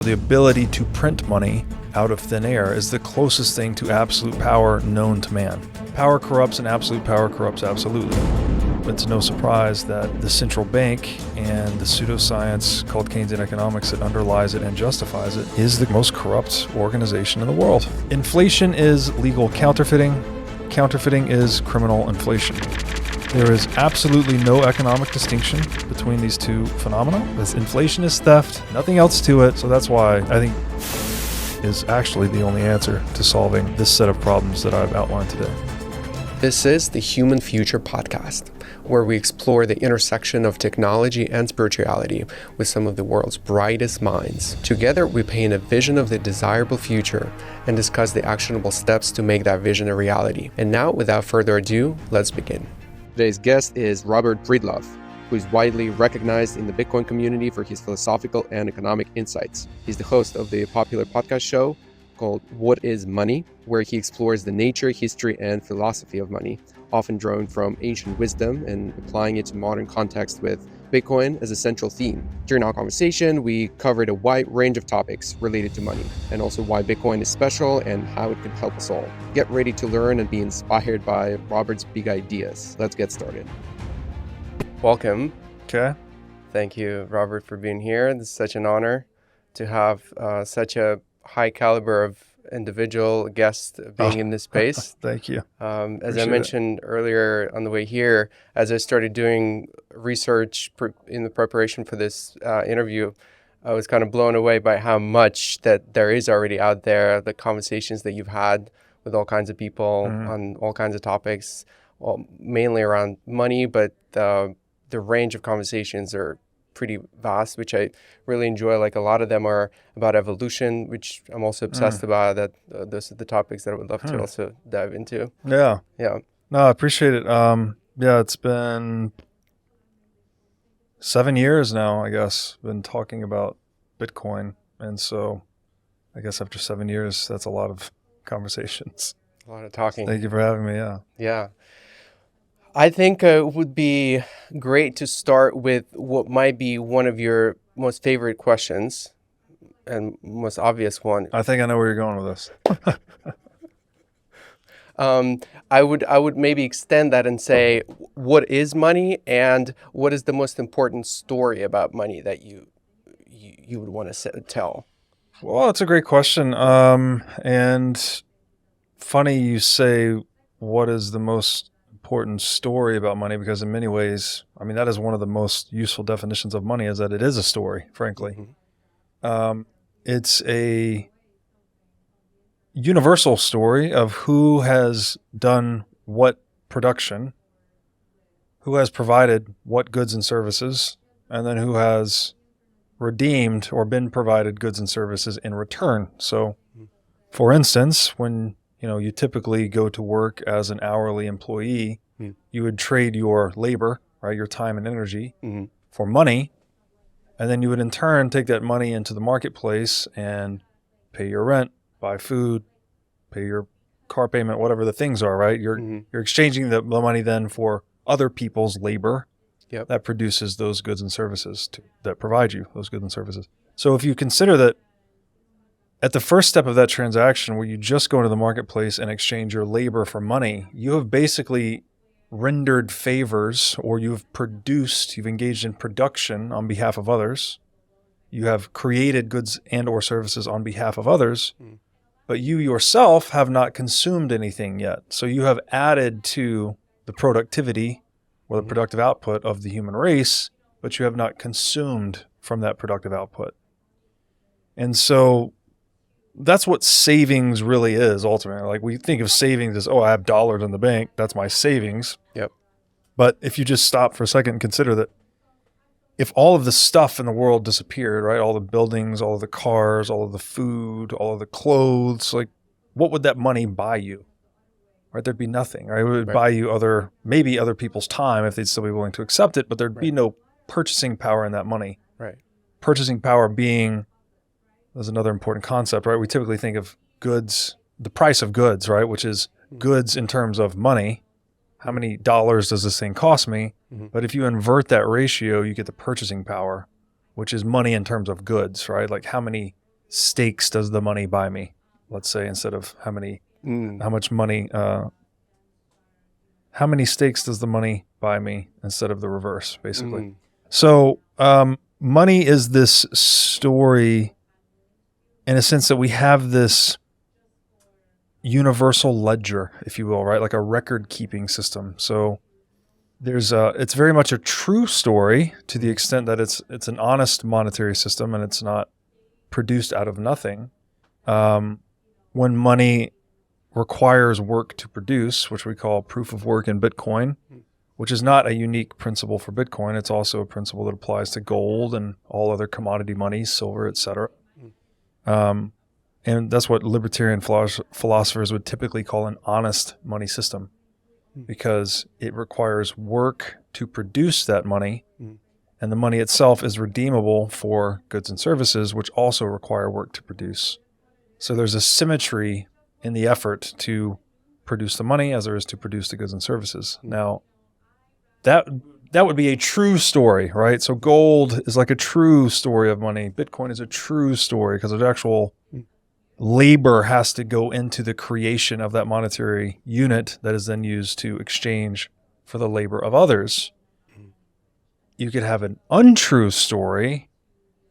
The ability to print money out of thin air is the closest thing to absolute power known to man. Power corrupts and absolute power corrupts absolutely. It's no surprise that the central bank and the pseudoscience called Keynesian economics that underlies it and justifies it is the most corrupt organization in the world. Inflation is legal counterfeiting. Counterfeiting is criminal inflation. There is absolutely no economic distinction between these two phenomena. This inflation is theft, nothing else to it. So that's why I think is actually the only answer to solving this set of problems that I've outlined today. This is the Human Future Podcast, where we explore the intersection of technology and spirituality with some of the world's brightest minds. Together, we paint a vision of the desirable future and discuss the actionable steps to make that vision a reality. And now, without further ado, let's begin. Today's guest is Robert Breedlove, who is widely recognized in the Bitcoin community for his philosophical and economic insights. He's the host of the popular podcast show called What is Money, where he explores the nature, history, and philosophy of money, often drawn from ancient wisdom and applying it to modern context with Bitcoin as a central theme. During our conversation, we covered a wide range of topics related to money, and also why Bitcoin is special and how it can help us all. Get ready to learn and be inspired by Robert's big ideas. Let's get started. Welcome. Okay. Thank you, Robert, for being here. This is such an honor to have such a high caliber of individual guest being in this space. Thank you. As I mentioned earlier on the way here, as I started doing research in the preparation for this interview, I was kind of blown away by how much that there is already out there, the conversations that you've had with all kinds of people on all kinds of topics, mainly around money, but the range of conversations are pretty vast, which I really enjoy. Like a lot of them are about evolution, which I'm also obsessed about. That those are the topics that I would love to also dive into. Yeah. No, I appreciate it. It's been 7 years now, I guess, been talking about Bitcoin. And so I guess after 7 years, that's a lot of conversations. A lot of talking. Thank you for having me. Yeah. I think it would be great to start with what might be one of your most favorite questions and most obvious one. I think I know where you're going with this. I would maybe extend that and say, what is money, and what is the most important story about money that you would want to tell? Well, that's a great question. And funny you say, what is the most important story about money, because in many ways, I mean, that is one of the most useful definitions of money, is that it is a story, frankly. It's a universal story of who has done what production, who has provided what goods and services, and then who has redeemed or been provided goods and services in return. So, for instance, when you typically go to work as an hourly employee, you would trade your labor, right, your time and energy for money, and then you would in turn take that money into the marketplace and pay your rent, buy food, pay your car payment, whatever the things are, right? You're exchanging the money then for other people's labor that produces those goods and services that provide you those goods and services. So if you consider that at the first step of that transaction, where you just go into the marketplace and exchange your labor for money, you have basically rendered favors, or you've engaged in production on behalf of others. You have created goods and or services on behalf of others, but you yourself have not consumed anything yet. So you have added to the productivity or the productive output of the human race, but you have not consumed from that productive output. And so that's what savings really is ultimately. Like, we think of savings as, I have dollars in the bank, that's my savings. Yep. But if you just stop for a second and consider that if all of the stuff in the world disappeared, right, all the buildings, all of the cars, all of the food, all of the clothes, like, what would that money buy you? Right, there'd be nothing, right? It would buy you maybe other people's time if they'd still be willing to accept it, but there'd be no purchasing power in that money. Right. Purchasing power being, that's another important concept, right? We typically think of goods, the price of goods, right? Which is goods in terms of money. How many dollars does this thing cost me? But if you invert that ratio, you get the purchasing power, which is money in terms of goods, right? Like how many stakes does the money buy me? Let's say, instead of how much money, how many stakes does the money buy me, instead of the reverse, basically. So money is this story in a sense that we have this universal ledger, if you will, right? Like a record keeping system. So it's very much a true story to the extent that it's an honest monetary system and it's not produced out of nothing. When money requires work to produce, which we call proof of work in Bitcoin, which is not a unique principle for Bitcoin. It's also a principle that applies to gold and all other commodity monies, silver, etc. And that's what libertarian philosophers would typically call an honest money system, because it requires work to produce that money, and the money itself is redeemable for goods and services, which also require work to produce. So there's a symmetry in the effort to produce the money as there is to produce the goods and services. Now, that would be a true story, right? So gold is like a true story of money. Bitcoin is a true story because the actual labor has to go into the creation of that monetary unit that is then used to exchange for the labor of others. You could have an untrue story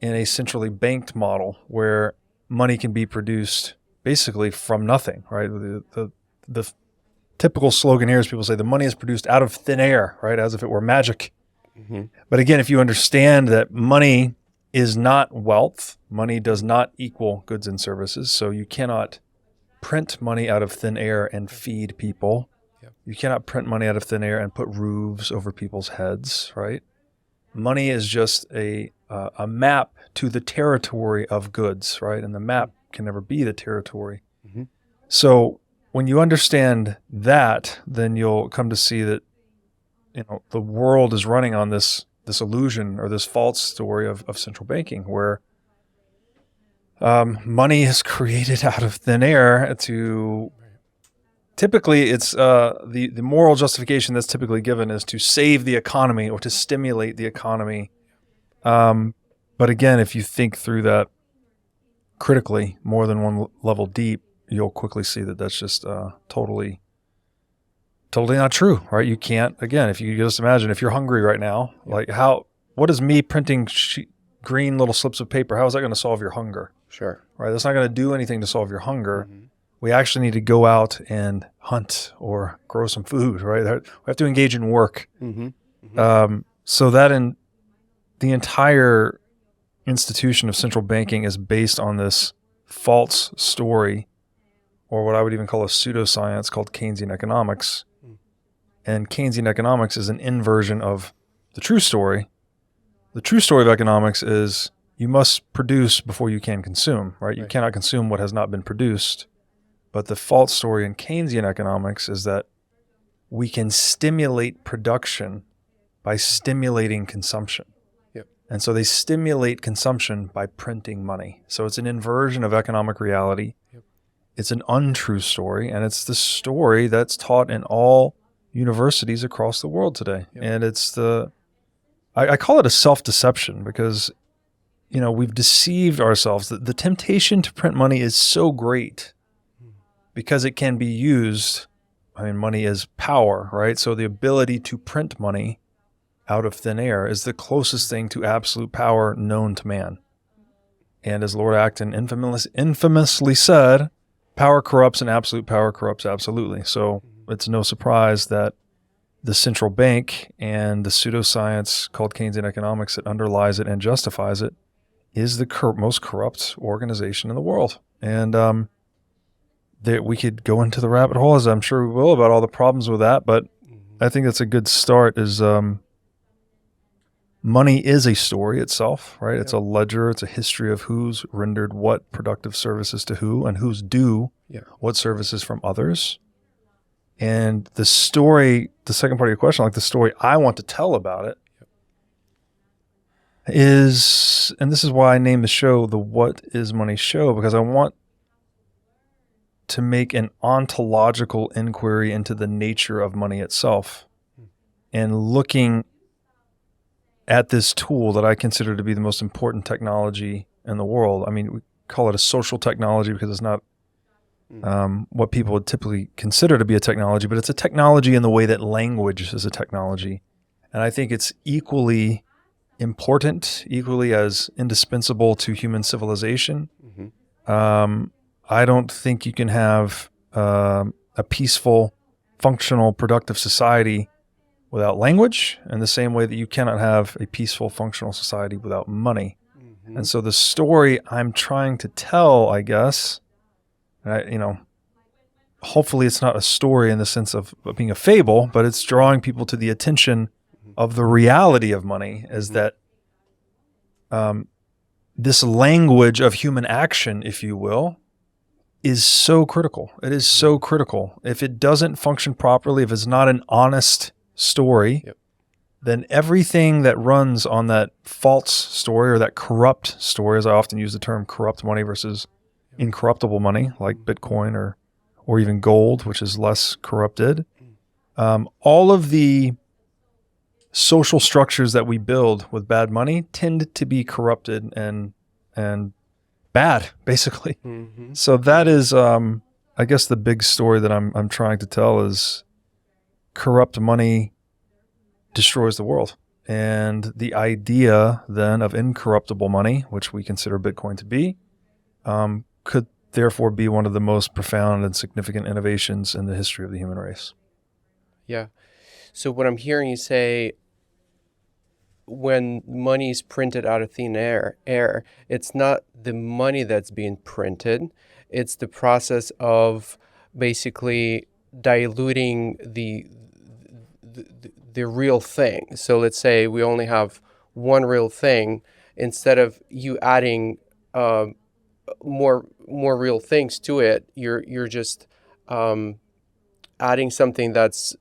in a centrally banked model where money can be produced basically from nothing, right? The typical slogan here is people say the money is produced out of thin air, right? As if it were magic. But again, if you understand that money is not wealth, money does not equal goods and services. So you cannot print money out of thin air and feed people. You cannot print money out of thin air and put roofs over people's heads, right? Money is just a map to the territory of goods, right? And the map can never be the territory. So when you understand that, then you'll come to see that, the world is running on this illusion or this false story of central banking, where money is created out of thin air to. Typically, it's the moral justification that's typically given is to save the economy or to stimulate the economy. But again, if you think through that critically, more than one level deep, you'll quickly see that that's just totally not true, right? You can't, again, if you just imagine, if you're hungry right now, what is me printing green little slips of paper, how is that going to solve your hunger? Sure. Right? That's not going to do anything to solve your hunger. We actually need to go out and hunt or grow some food, right? We have to engage in work. So that in the entire institution of central banking is based on this false story, or what I would even call a pseudoscience called Keynesian economics. And Keynesian economics is an inversion of the true story. The true story of economics is you must produce before you can consume, right? You cannot consume what has not been produced. But the false story in Keynesian economics is that we can stimulate production by stimulating consumption. And so they stimulate consumption by printing money. So it's an inversion of economic reality. It's an untrue story, and it's the story that's taught in all universities across the world today. And it's I call it a self-deception because, we've deceived ourselves. The temptation to print money is so great because it can be used. Money is power, right? So the ability to print money out of thin air is the closest thing to absolute power known to man. And as Lord Acton infamously said, power corrupts and absolute power corrupts absolutely. So it's no surprise that the central bank and the pseudoscience called Keynesian economics that underlies it and justifies it is the most corrupt organization in the world. And that we could go into the rabbit hole, as I'm sure we will, about all the problems with that. But I think that's a good start is money is a story itself, right? It's a ledger. It's a history of who's rendered what productive services to who and who's due what services from others. And the story, the second part of your question, like the story I want to tell about it is, and this is why I named the show the What is Money Show, because I want to make an ontological inquiry into the nature of money itself and looking at this tool that I consider to be the most important technology in the world. call it a social technology because it's not what people would typically consider to be a technology, but it's a technology in the way that language is a technology. And I think it's equally important, equally as indispensable to human civilization. I don't think you can have a peaceful, functional, productive society without language, in the same way that you cannot have a peaceful, functional society without money. And so the story I'm trying to tell, I guess, hopefully it's not a story in the sense of being a fable, but it's drawing people to the attention of the reality of money, is that this language of human action, if you will, is so critical. It is so critical. If it doesn't function properly, if it's not an honest story, then everything that runs on that false story or that corrupt story, as I often use the term corrupt money versus incorruptible money, like Bitcoin or even gold, which is less corrupted, all of the social structures that we build with bad money tend to be corrupted and bad, basically. So that is, I guess, the big story that I'm trying to tell is corrupt money destroys the world. And the idea then of incorruptible money, which we consider Bitcoin to be, could therefore be one of the most profound and significant innovations in the history of the human race. Yeah. So what I'm hearing you say, when money is printed out of thin air, it's not the money that's being printed. It's the process of basically diluting the real thing. So let's say we only have one real thing. Instead of you adding more real things to it, you're just adding something that's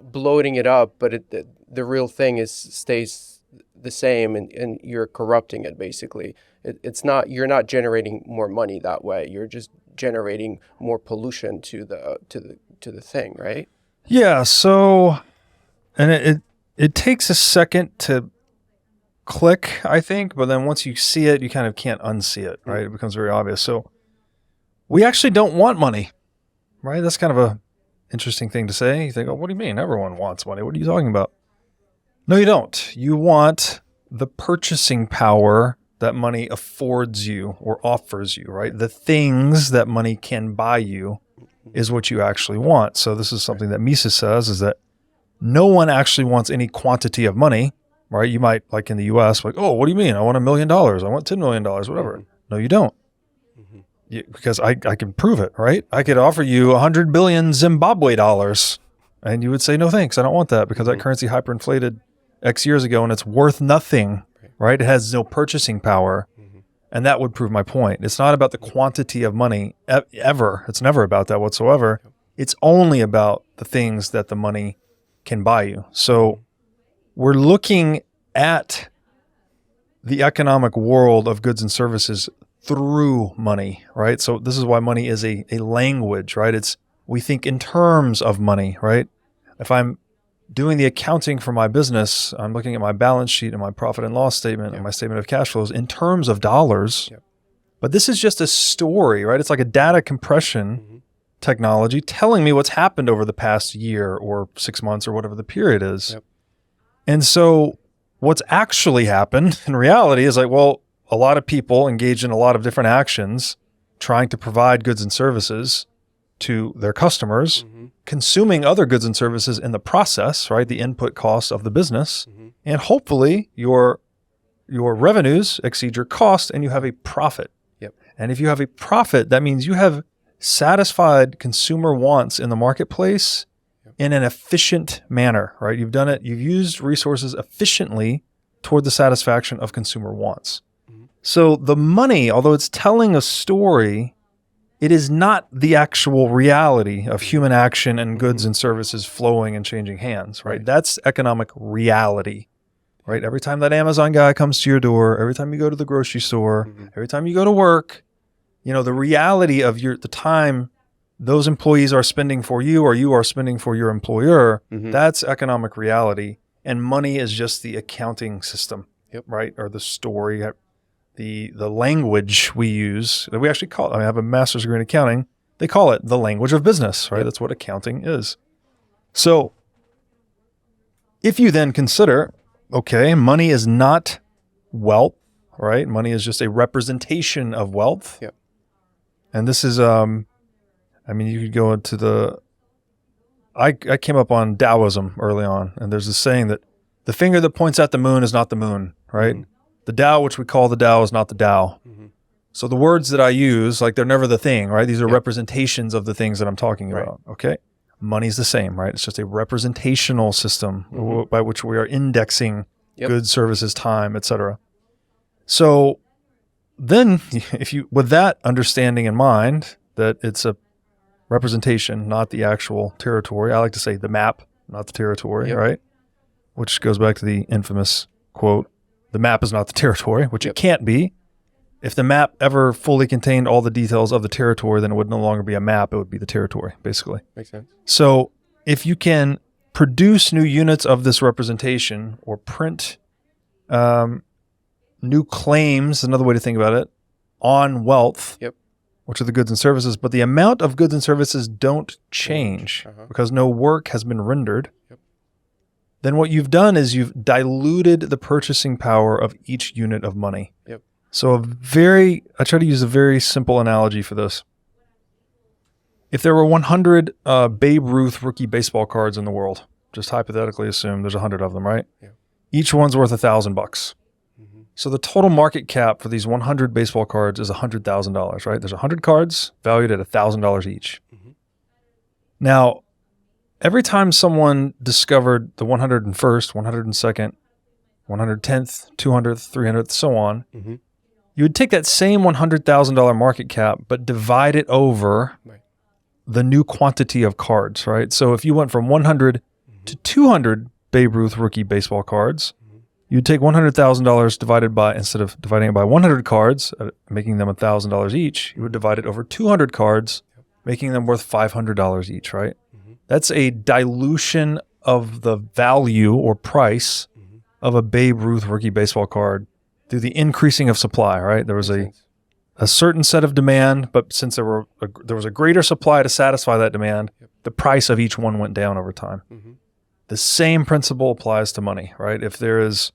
bloating it up, but the real thing stays the same, and you're corrupting it basically. It's not, you're not generating more money that way. You're just generating more pollution to the thing, right? Yeah. So, and it takes a second to click, I think, but then once you see it, you kind of can't unsee it, right? It becomes very obvious. So we actually don't want money, right? That's kind of a interesting thing to say. You think, oh, what do you mean? Everyone wants money. What are you talking about? No, you don't. You want the purchasing power that money affords you or offers you, right? The things that money can buy you is what you actually want. So this is something that Mises says, is that no one actually wants any quantity of money, right? You might, like in the US, like, oh, what do you mean? I want $1 million. I want $10 million, whatever. No, you don't. Because I can prove it, right? I could offer you 100 billion Zimbabwe dollars and you would say, no, thanks. I don't want that because that currency hyperinflated X years ago and it's worth nothing, right? It has no purchasing power. And that would prove my point. It's not about the quantity of money ever. It's never about that whatsoever. It's only about the things that the money can buy you. So we're looking at the economic world of goods and services through money, right? So this is why money is a language, right? We think in terms of money, right? If I'm doing the accounting for my business, I'm looking at my balance sheet and my profit and loss statement and my statement of cash flows in terms of dollars. But this is just a story, right? It's like a data compression technology telling me what's happened over the past year or 6 months or whatever the period is. And so what's actually happened in reality is like, well, a lot of people engage in a lot of different actions trying to provide goods and services to their customers, consuming other goods and services in the process, right? The input costs of the business. And hopefully your revenues exceed your cost and you have a profit. And if you have a profit, that means you have satisfied consumer wants in the marketplace in an efficient manner, right? You've done it. You've used resources efficiently toward the satisfaction of consumer wants. So the money, although it's telling a story, it is not the actual reality of human action and goods and services flowing and changing hands, right? That's economic reality, right? Every time that Amazon guy comes to your door, every time you go to the grocery store, every time you go to work, the reality of the time those employees are spending for you or you are spending for your employer, that's economic reality. And money is just the accounting system, right? Or the story. the language we use, that we actually call it, I have a master's degree in accounting, they call it the language of business, right? That's what accounting is. So if you then consider, okay, money is not wealth, right? Money is just a representation of wealth. Yep. And this is, you could go into I came up on Taoism early on, and there's this saying that the finger that points at the moon is not the moon, right? Mm-hmm. The Tao, which we call the Tao, is not the Tao. Mm-hmm. So the words that I use, like, they're never the thing, right? These are representations of the things that I'm talking about, okay? Money's the same, right? It's just a representational system by which we are indexing goods, services, time, etc. So then, with that understanding in mind, that it's a representation, not the actual territory. I like to say the map, not the territory, right? Which goes back to the infamous quote, the map is not the territory, which it can't be. If the map ever fully contained all the details of the territory, then it would no longer be a map, it would be the territory, basically. Makes sense. So if you can produce new units of this representation or print new claims, another way to think about it, on wealth, which are the goods and services, but the amount of goods and services don't change because no work has been rendered, then what you've done is you've diluted the purchasing power of each unit of money. So I try to use a very simple analogy for this. If there were 100 Babe Ruth rookie baseball cards in the world, just hypothetically assume there's 100 of them, right? Each one's worth $1,000. So the total market cap for these 100 baseball cards is $100,000, right? There's 100 cards valued at $1,000 each. Now, every time someone discovered the 101st, 102nd, 110th, 200th, 300th, so on, you would take that same $100,000 market cap, but divide it over the new quantity of cards, right? So if you went from 100 to 200 Babe Ruth rookie baseball cards, you'd take $100,000 divided by, instead of dividing it by 100 cards, making them $1,000 each, you would divide it over 200 cards, making them worth $500 each, right? That's a dilution of the value or price of a Babe Ruth rookie baseball card through the increasing of supply, right? There was a certain set of demand, but since there was a greater supply to satisfy that demand, the price of each one went down over time. The same principle applies to money, right? If there is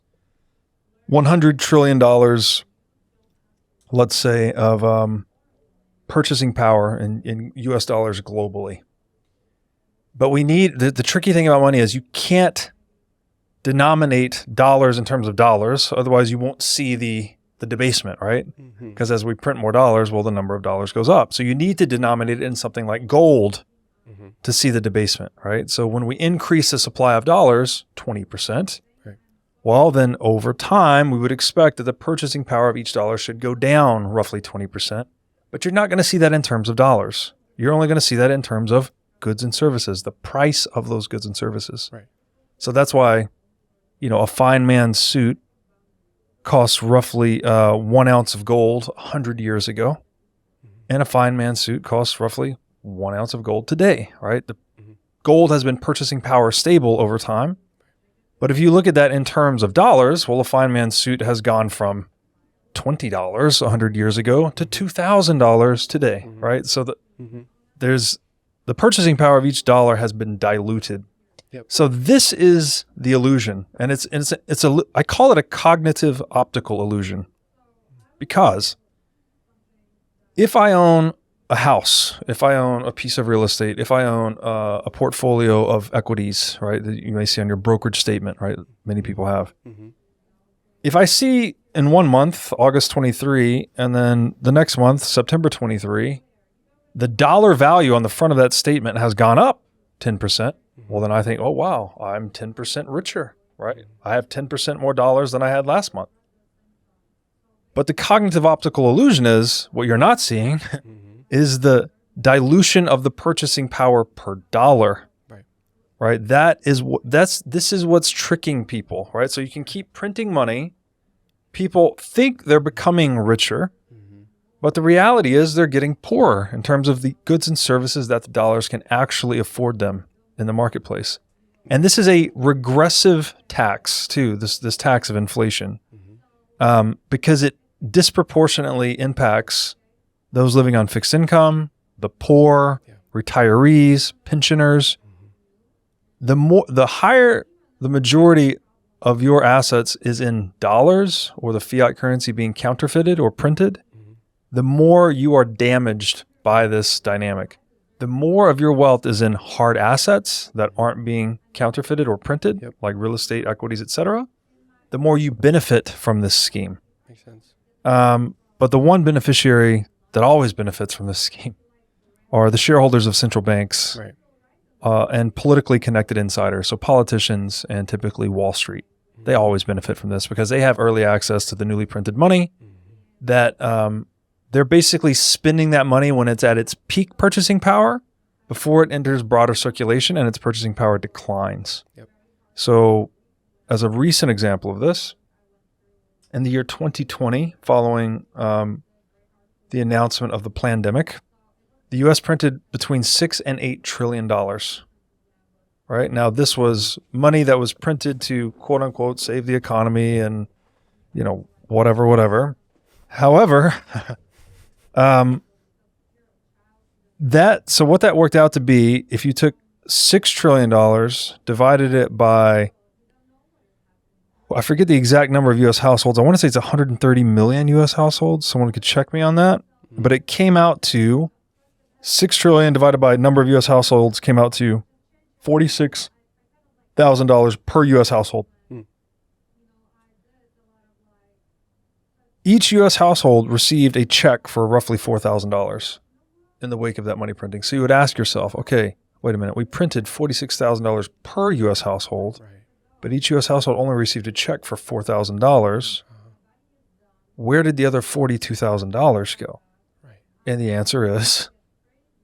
$100 trillion, let's say, of purchasing power in US dollars globally, but we need, the tricky thing about money is you can't denominate dollars in terms of dollars, otherwise you won't see the debasement, right? Because as we print more dollars, well, the number of dollars goes up. So you need to denominate it in something like gold to see the debasement, right? So when we increase the supply of dollars 20%, well, then over time, we would expect that the purchasing power of each dollar should go down roughly 20%, but you're not going to see that in terms of dollars. You're only going to see that in terms of goods and services, the price of those goods and services. So that's why, a fine man's suit costs roughly 1 ounce of gold 100 years ago, and a fine man's suit costs roughly 1 ounce of gold today, right? The gold has been purchasing power stable over time. But if you look at that in terms of dollars, well, a fine man's suit has gone from $20 100 years ago to $2,000 today, right? So there's the purchasing power of each dollar has been diluted. So this is the illusion, and I call it a cognitive optical illusion, because if I own a house, if I own a piece of real estate, if I own a portfolio of equities, right, that you may see on your brokerage statement, right, many people have. If I see in 1 month, August 23, and then the next month, September 23, the dollar value on the front of that statement has gone up 10%, well, then I think, oh, wow, I'm 10% richer, right? I have 10% more dollars than I had last month. But the cognitive optical illusion is, what you're not seeing is the dilution of the purchasing power per dollar, right? This is what's tricking people, right? So you can keep printing money. People think they're becoming richer, but the reality is they're getting poorer in terms of the goods and services that the dollars can actually afford them in the marketplace. And this is a regressive tax too, this tax of inflation, because disproportionately impacts those living on fixed income, the poor, retirees, pensioners. The higher the majority of your assets is in dollars or the fiat currency being counterfeited or printed, the more you are damaged by this dynamic. The more of your wealth is in hard assets that aren't being counterfeited or printed, like real estate, equities, etc., the more you benefit from this scheme. Makes sense. But the one beneficiary that always benefits from this scheme are the shareholders of central banks, Right. And politically connected insiders, so politicians and typically Wall Street. They always benefit from this because they have early access to the newly printed money that they're basically spending that money when it's at its peak purchasing power before it enters broader circulation and its purchasing power declines. Yep. So as a recent example of this, in the year 2020, following the announcement of the pandemic, the U.S. printed between $6 and $8 trillion. Right now, this was money that was printed to "quote unquote" save the economy and whatever. However, so what that worked out to be, if you took $6 trillion, divided it by, I forget the exact number of U.S. households. I want to say it's 130 million U.S. households. Someone could check me on that. But it came out to $6 trillion divided by number of U.S. households came out to $46,000 per U.S. household. Each U.S. household received a check for roughly $4,000 in the wake of that money printing. So you would ask yourself, okay, wait a minute, we printed $46,000 per U.S. household, but each U.S. household only received a check for $4,000. Where did the other $42,000 go? And the answer is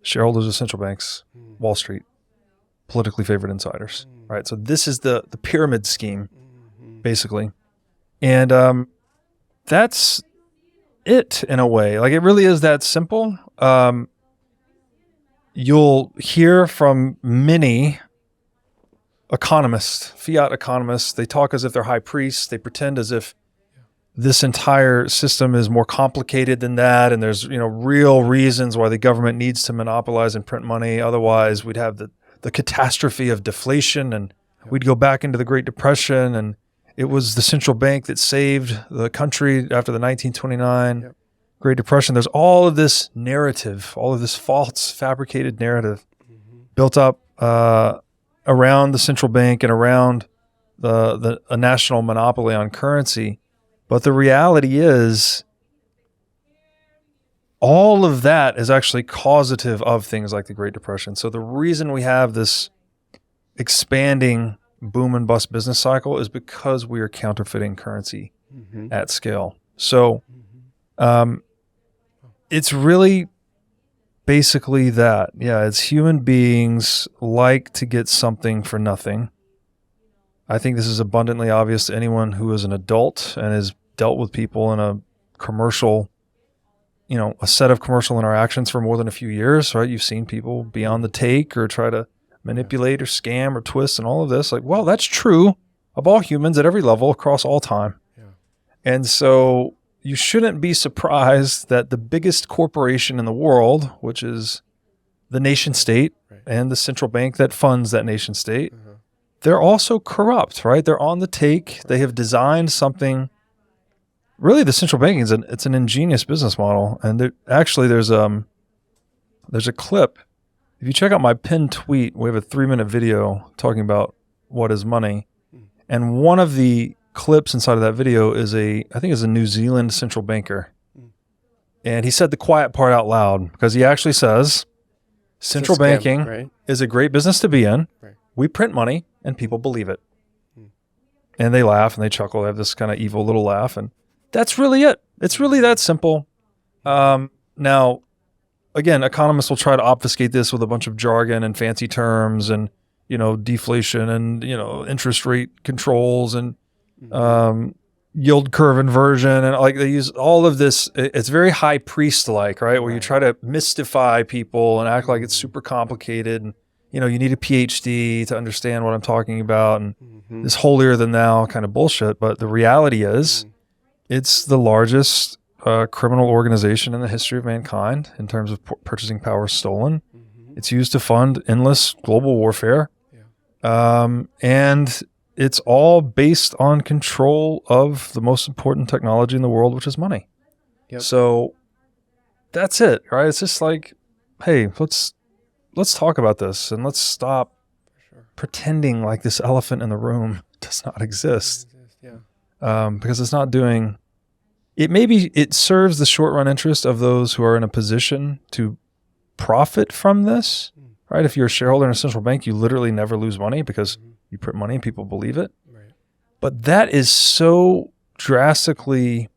shareholders of central banks, Wall Street, politically favored insiders, right? So this is the pyramid scheme, basically. And that's it in a way. Like, it really is that simple. You'll hear from many economists, fiat economists. They talk as if they're high priests. They pretend as if this entire system is more complicated than that, and there's real reasons why the government needs to monopolize and print money. Otherwise, we'd have the catastrophe of deflation, and we'd go back into the Great Depression, and it was the central bank that saved the country after the 1929 Great Depression. There's all of this narrative, all of this false, fabricated narrative built up around the central bank and around a national monopoly on currency. But the reality is, all of that is actually causative of things like the Great Depression. So the reason we have this expanding boom and bust business cycle is because we are counterfeiting currency at scale. So it's really basically that. Yeah, it's human beings like to get something for nothing. I think this is abundantly obvious to anyone who is an adult and has dealt with people in a commercial, a set of commercial interactions for more than a few years, right? You've seen people be on the take or try to manipulate or scam or twist and all of this. Like, well, that's true of all humans at every level across all time. Yeah. And so you shouldn't be surprised that the biggest corporation in the world, which is the nation state and the central bank that funds that nation state, they're also corrupt, right? They're on the take. They have designed something. Really, the central banking it's an ingenious business model. And there's a clip. If you check out my pinned tweet, we have a 3-minute video talking about what is money. And one of the clips inside of that video is I think is a New Zealand central banker. And he said the quiet part out loud because he actually says, central banking is a great business to be in. Right. We print money and people believe it. And they laugh and they chuckle. They have this kind of evil little laugh. And that's really it. It's really that simple. Now, again, economists will try to obfuscate this with a bunch of jargon and fancy terms and, deflation and, interest rate controls and yield curve inversion. And like they use all of this. It's very high priest-like, right? Where you try to mystify people and act like it's super complicated. And, you need a PhD to understand what I'm talking about. And this holier than thou kind of bullshit. But the reality is it's the largest criminal organization in the history of mankind in terms of purchasing power stolen. It's used to fund endless global warfare. And it's all based on control of the most important technology in the world, which is money. So that's it, right? It's just like, hey, let's talk about this and let's stop pretending like this elephant in the room does not exist. Because it's not doing it. Maybe it serves the short run interest of those who are in a position to profit from this, right? If you're a shareholder in a central bank, you literally never lose money because you print money and people believe it. But that is so drastically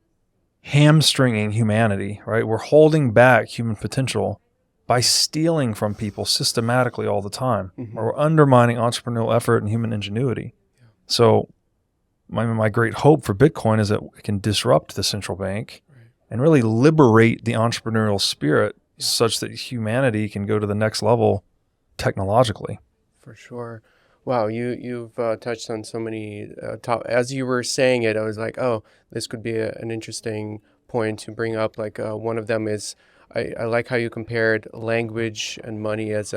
hamstringing humanity, right? We're holding back human potential by stealing from people systematically all the time. Or we're undermining entrepreneurial effort and human ingenuity. So my great hope for Bitcoin is that it can disrupt the central bank and really liberate the entrepreneurial spirit such that humanity can go to the next level technologically. For sure. Wow, you've touched on so many as you were saying it, I was like, oh, this could be an interesting point to bring up. Like one of them is, I like how you compared language and money as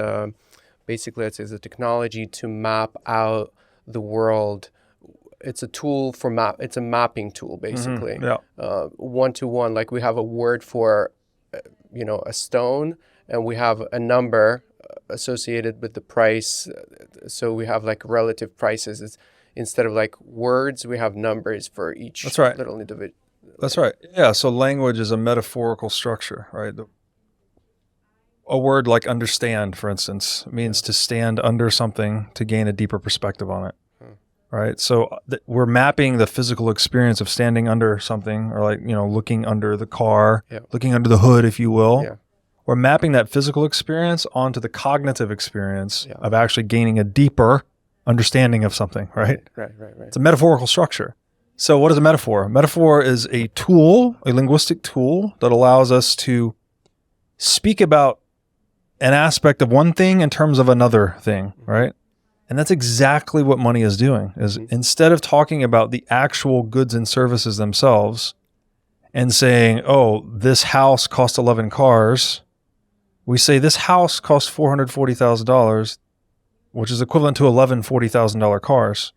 basically as a technology to map out the world. It's a tool for it's a mapping tool basically. One-to-one, like we have a word for, a stone, and we have a number associated with the price. So we have like relative prices. Instead of like words, we have numbers for each little individual. That's right. Yeah. So language is a metaphorical structure, right? A word like understand, for instance, means to stand under something to gain a deeper perspective on it. Right. So we're mapping the physical experience of standing under something, or like, looking under the car, looking under the hood, if you will. We're mapping that physical experience onto the cognitive experience of actually gaining a deeper understanding of something, right? Right. It's a metaphorical structure. So what is a metaphor? A metaphor is a tool, a linguistic tool that allows us to speak about an aspect of one thing in terms of another thing, right? And that's exactly what money is doing, is instead of talking about the actual goods and services themselves and saying, oh, this house cost 11 cars, we say this house cost $440,000, which is equivalent to 11 $40,000 cars.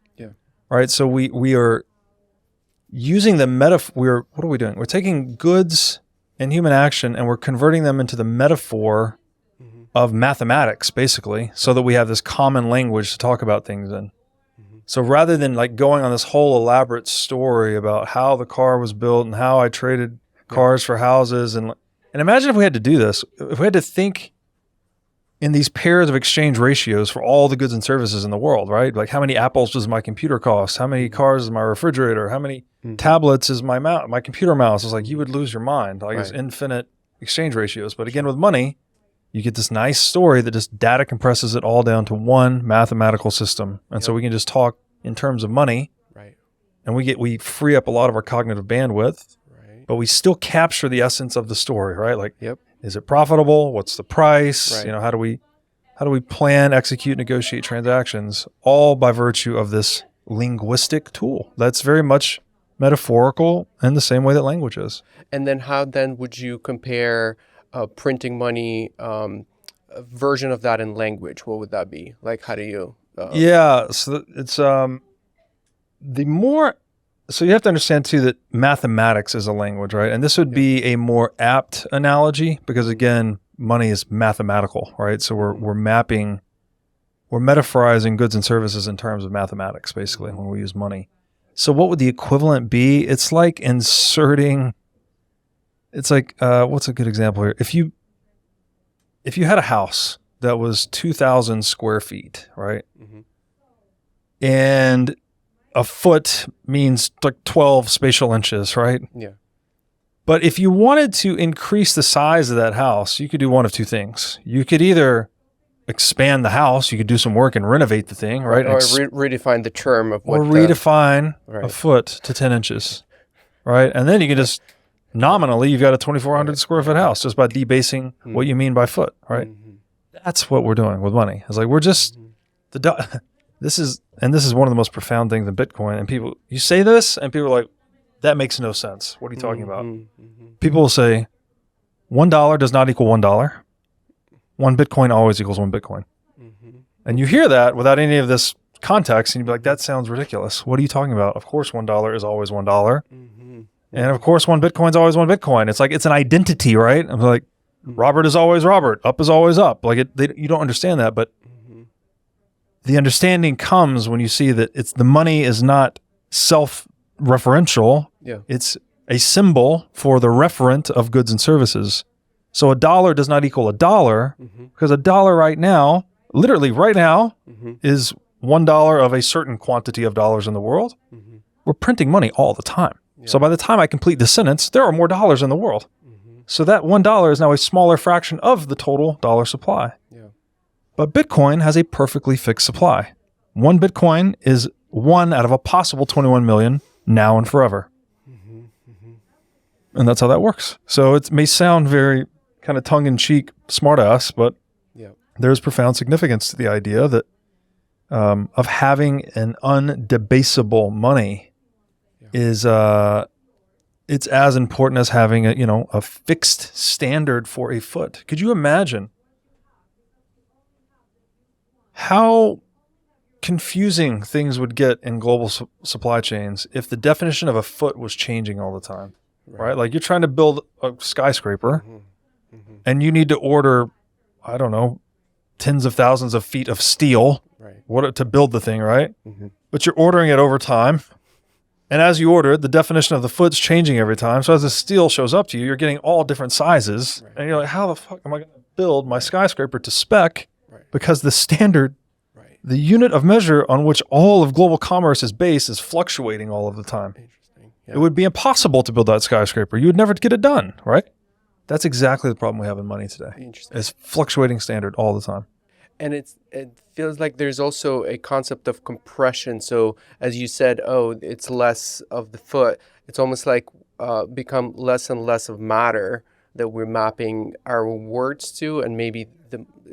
Right? So we are using the metaphor. What are we doing? We're taking goods and human action and we're converting them into the metaphor of mathematics, basically, so that we have this common language to talk about things in. So rather than like going on this whole elaborate story about how the car was built and how I traded cars for houses, and imagine if we had to do this, if we had to think in these pairs of exchange ratios for all the goods and services in the world, right? Like how many apples does my computer cost? How many cars is my refrigerator? How many tablets is my computer mouse? It's like you would lose your mind. Like it's infinite exchange ratios. But again, with money, you get this nice story that just data compresses it all down to one mathematical system. And so we can just talk in terms of money. And we free up a lot of our cognitive bandwidth, but we still capture the essence of the story, right? Like, is it profitable? What's the price? How do we plan, execute, negotiate transactions, all by virtue of this linguistic tool that's very much metaphorical in the same way that language is. And then how then would you compare printing money, a version of that in language? What would that be? Like, how do you? So it's so you have to understand too that mathematics is a language, right? And this would be a more apt analogy because again, money is mathematical, right? So we're metaphorizing goods and services in terms of mathematics, basically, when we use money. So what would the equivalent be? It's like inserting. It's like, what's a good example here? If you had a house that was 2,000 square feet, right? And a foot means like 12 spatial inches, right? But if you wanted to increase the size of that house, you could do one of two things. You could either expand the house, you could do some work and renovate the thing, right? Or redefine the term of what. Or redefine a foot to 10 inches, right? And then you can just nominally, you've got a 2,400 square foot house just by debasing what you mean by foot, right? That's what we're doing with money. It's like we're just this is one of the most profound things in Bitcoin. And you say this, and people are like, that makes no sense. What are you talking about? Mm-hmm. People will say, $1 does not equal $1. 1 Bitcoin always equals 1 Bitcoin. Mm-hmm. And you hear that without any of this context, and you'd be like, that sounds ridiculous. What are you talking about? Of course, $1 is always $1. Mm-hmm. And of course, 1 Bitcoin is always 1 Bitcoin. It's like, it's an identity, right? I'm like, Robert is always Robert. Up is always up. Like, you don't understand that, but the understanding comes when you see that the money is not self-referential. Yeah. It's a symbol for the referent of goods and services. So $1 does not equal $1 because $1 right now, literally right now, is $1 of a certain quantity of dollars in the world. We're printing money all the time. Yeah. So by the time I complete the sentence, there are more dollars in the world. So that $1 is now a smaller fraction of the total dollar supply. Yeah. But Bitcoin has a perfectly fixed supply. 1 Bitcoin is 1 out of a possible 21 million now and forever. And that's how that works. So it may sound very kind of tongue-in-cheek smartass, but there's profound significance to the idea that of having an undebasable money is it's as important as having a fixed standard for a foot. Could you imagine how confusing things would get in global supply chains if the definition of a foot was changing all the time, right? Like, you're trying to build a skyscraper and you need to order, I don't know, tens of thousands of feet of steel to build the thing, right? But you're ordering it over time. And as you order it, the definition of the foot's changing every time. So as the steel shows up to you, you're getting all different sizes. And you're like, how the fuck am I going to build my skyscraper to spec? Because the standard, the unit of measure on which all of global commerce is based is fluctuating all of the time. It would be impossible to build that skyscraper. You would never get it done, right? That's exactly the problem we have in money today. It's fluctuating standard all the time. And it feels like there's also a concept of compression. So as you said, it's less of the foot. It's almost like become less and less of matter that we're mapping our words to, and maybe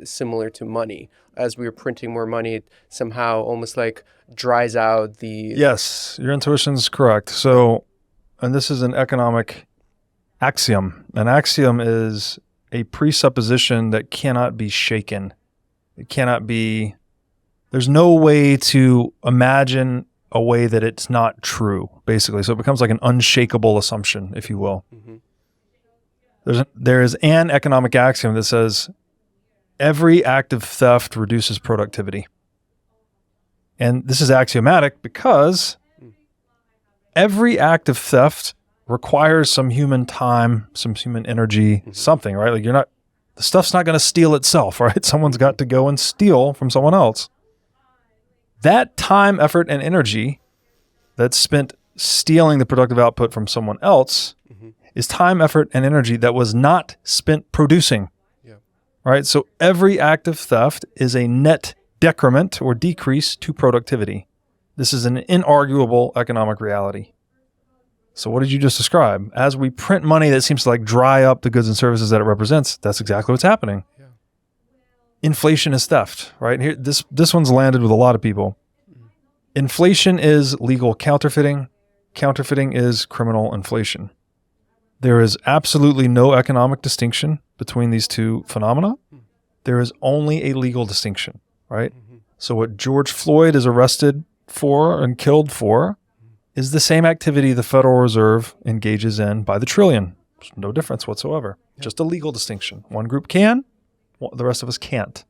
similar to money. As we're printing more money, it somehow almost like dries out the... Yes, your intuition is correct. So, and this is an economic axiom. An axiom is a presupposition that cannot be shaken. It cannot be, there's no way to imagine a way that it's not true, basically. So it becomes like an unshakable assumption, if you will. There is an economic axiom that says every act of theft reduces productivity. And this is axiomatic because every act of theft requires some human time, some human energy, something, right? Like, the stuff's not going to steal itself, right? Someone's got to go and steal from someone else. That time, effort, and energy that's spent stealing the productive output from someone else is time, effort, and energy that was not spent producing, right? So every act of theft is a net decrement or decrease to productivity. This is an inarguable economic reality. So what did you just describe? As we print money that seems to like dry up the goods and services that it represents, that's exactly what's happening. Yeah. Inflation is theft, right? Here, this one's landed with a lot of people. Inflation is legal counterfeiting. Counterfeiting is criminal inflation. There is absolutely no economic distinction between these two phenomena. There is only a legal distinction, right? So what George Floyd is arrested for and killed for is the same activity the Federal Reserve engages in by the trillion. There's no difference whatsoever. Just a legal distinction. One group can, the rest of us can't.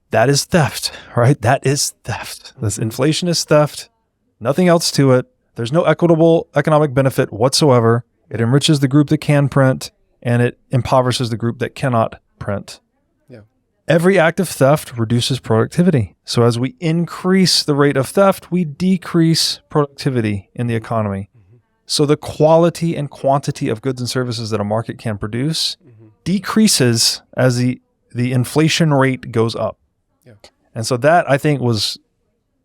That is theft, right? That is theft. This inflation is theft. Nothing else to it. There's no equitable economic benefit whatsoever. It enriches the group that can print, and it impoverishes the group that cannot print. Every act of theft reduces productivity. So as we increase the rate of theft, we decrease productivity in the economy. So the quality and quantity of goods and services that a market can produce decreases as the inflation rate goes up. And so that, I think, was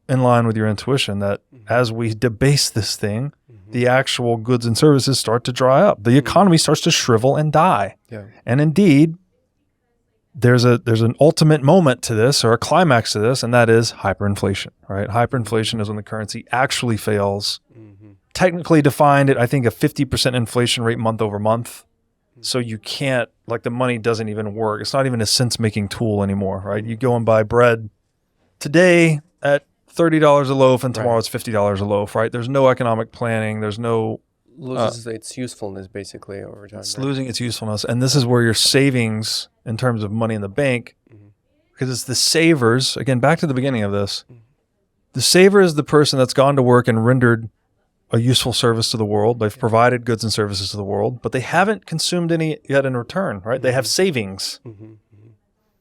in line with your intuition that as we debase this thing, the actual goods and services start to dry up. The economy starts to shrivel and die. And indeed, there's an ultimate moment to this, or a climax to this, and that is hyperinflation, right? Hyperinflation is when the currency actually fails technically defined at, I think, a 50% inflation rate month over month. So you can't, like, the money doesn't even work. It's not even a sense-making tool anymore, right? You go and buy bread today at $30 a loaf, and tomorrow it's $50 a loaf, right? There's no economic planning. There's no... loses its usefulness basically over time. It's losing its usefulness. And this is where your savings in terms of money in the bank, because it's the savers, again, back to the beginning of this, the saver is the person that's gone to work and rendered a useful service to the world. They've provided goods and services to the world, but they haven't consumed any yet in return, right? They have savings.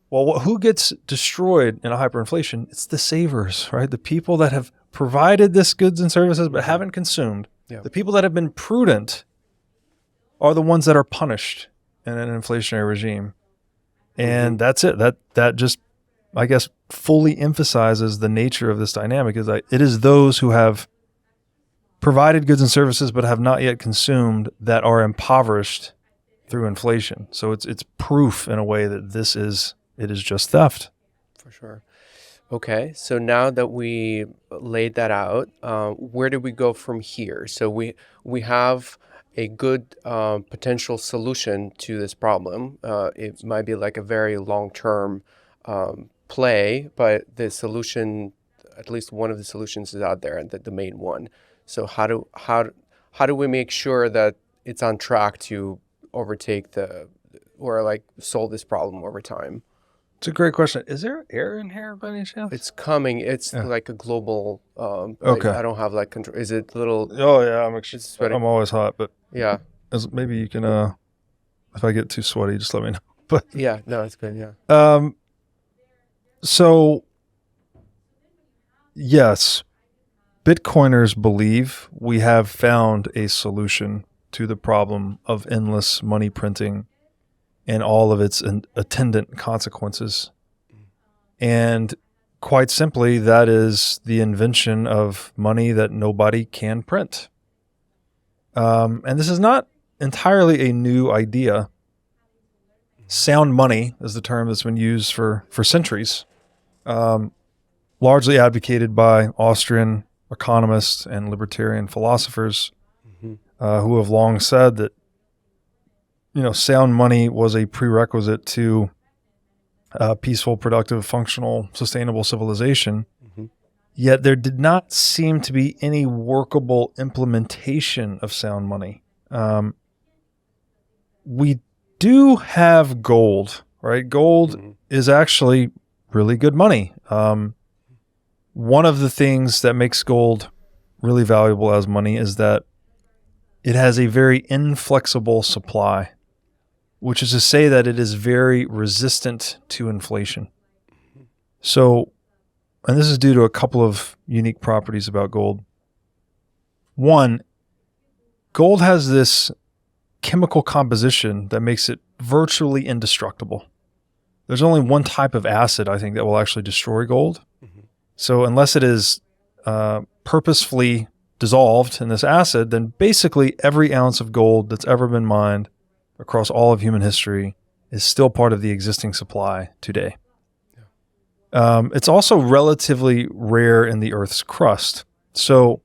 Well, who gets destroyed in a hyperinflation? It's the savers, right? The people that have provided this goods and services but haven't consumed. The people that have been prudent are the ones that are punished in an inflationary regime. And that's it. That just, I guess, fully emphasizes the nature of this dynamic. Is that it is those who have provided goods and services but have not yet consumed that are impoverished through inflation. So it's proof in a way that it is just theft. For sure. Okay, so now that we laid that out, where do we go from here? So we have a good potential solution to this problem. It might be like a very long-term play, but the solution, at least one of the solutions is out there, and the main one. So how do we make sure that it's on track to overtake or like solve this problem over time? It's a great question. Is there air in here by any chance? It's coming. It's like a global. Okay. I don't have like control. Is it little? Oh yeah, I'm actually sweating. I'm always hot, but yeah. Maybe you can. If I get too sweaty, just let me know. But yeah, no, it's good. Yeah. So yes, Bitcoiners believe we have found a solution to the problem of endless money printing and all of its attendant consequences. And quite simply, that is the invention of money that nobody can print. And this is not entirely a new idea. Sound money is the term that's been used for centuries, largely advocated by Austrian economists and libertarian philosophers who have long said that sound money was a prerequisite to peaceful, productive, functional, sustainable civilization. Yet there did not seem to be any workable implementation of sound money. We do have gold, right? Gold is actually really good money. One of the things that makes gold really valuable as money is that it has a very inflexible supply, which is to say that it is very resistant to inflation. So, and this is due to a couple of unique properties about gold. One, gold has this chemical composition that makes it virtually indestructible. There's only one type of acid, I think, that will actually destroy gold. So unless it is purposefully dissolved in this acid, then basically every ounce of gold that's ever been mined across all of human history is still part of the existing supply today. It's also relatively rare in the Earth's crust. So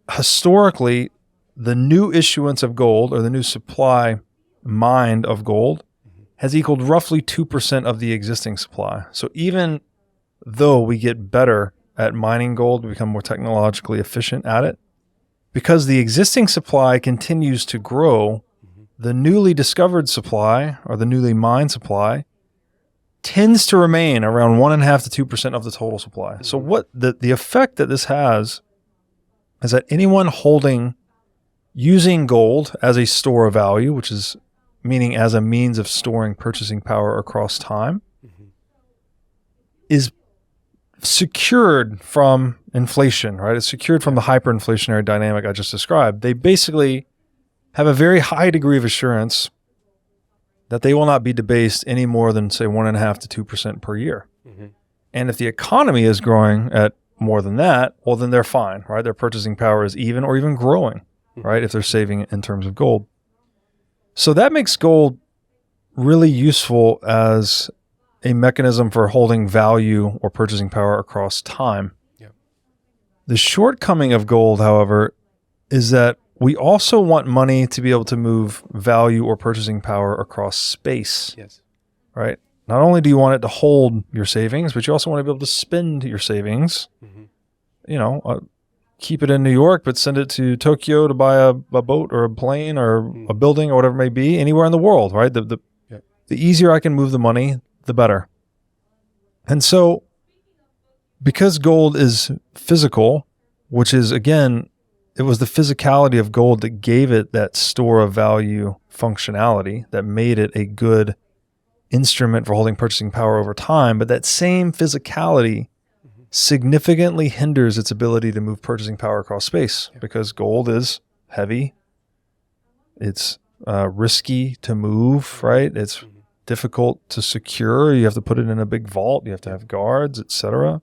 historically, the new issuance of gold, or the new supply mined of gold, has equaled roughly 2% of the existing supply. So even though we get better at mining gold, we become more technologically efficient at it, because the existing supply continues to grow, the newly discovered supply, or the newly mined supply, tends to remain around 1.5 to 2% of the total supply. So what the effect that this has is that anyone using gold as a store of value, which is meaning as a means of storing purchasing power across time, is secured from inflation, right? It's secured from the hyperinflationary dynamic I just described. They basically have a very high degree of assurance that they will not be debased any more than, say, 1.5 to 2% per year. And if the economy is growing at more than that, well, then they're fine, right? Their purchasing power is even or even growing, right? If they're saving in terms of gold. So that makes gold really useful as a mechanism for holding value or purchasing power across time. The shortcoming of gold, however, is that we also want money to be able to move value or purchasing power across space. Yes. Right? Not only do you want it to hold your savings, but you also want to be able to spend your savings. Keep it in New York, but send it to Tokyo to buy a boat or a plane or a building or whatever it may be, anywhere in the world, right? The easier I can move the money, the better. And so because gold is physical, which is, again, it was the physicality of gold that gave it that store of value functionality that made it a good instrument for holding purchasing power over time. But that same physicality significantly hinders its ability to move purchasing power across space because gold is heavy. It's risky to move, right? It's difficult to secure. You have to put it in a big vault. You have to have guards, etc.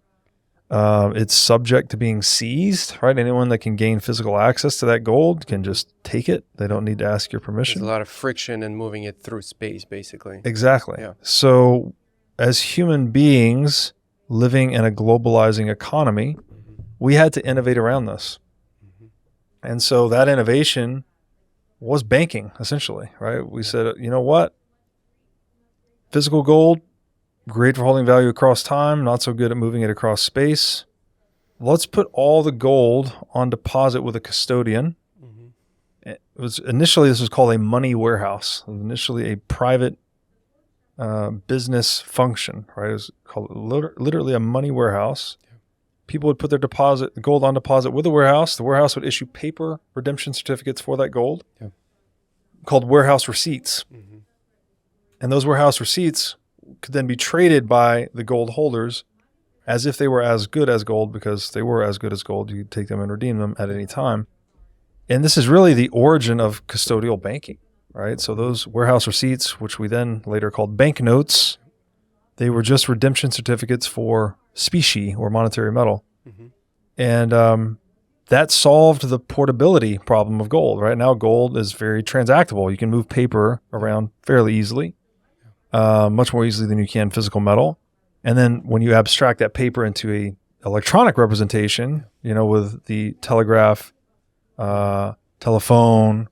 It's subject to being seized, right? Anyone that can gain physical access to that gold can just take it. They don't need to ask your permission. There's a lot of friction in moving it through space, basically. Exactly. Yeah. So as human beings living in a globalizing economy, we had to innovate around this. And so that innovation was banking, essentially, right? We said, you know what? Physical gold, great for holding value across time, not so good at moving it across space. Let's put all the gold on deposit with a custodian. This was called a money warehouse. It was initially a private business function, right? It was called literally a money warehouse. People would put their gold on deposit with the warehouse. The warehouse would issue paper redemption certificates for that gold called warehouse receipts. And those warehouse receipts could then be traded by the gold holders as if they were as good as gold, because they were as good as gold. You could take them and redeem them at any time. And this is really the origin of custodial banking, right? So those warehouse receipts, which we then later called banknotes, they were just redemption certificates for specie or monetary metal. And that solved the portability problem of gold, right? Now gold is very transactable. You can move paper around fairly easily, much more easily than you can physical metal. And then when you abstract that paper into a electronic representation, with the telegraph, telephone,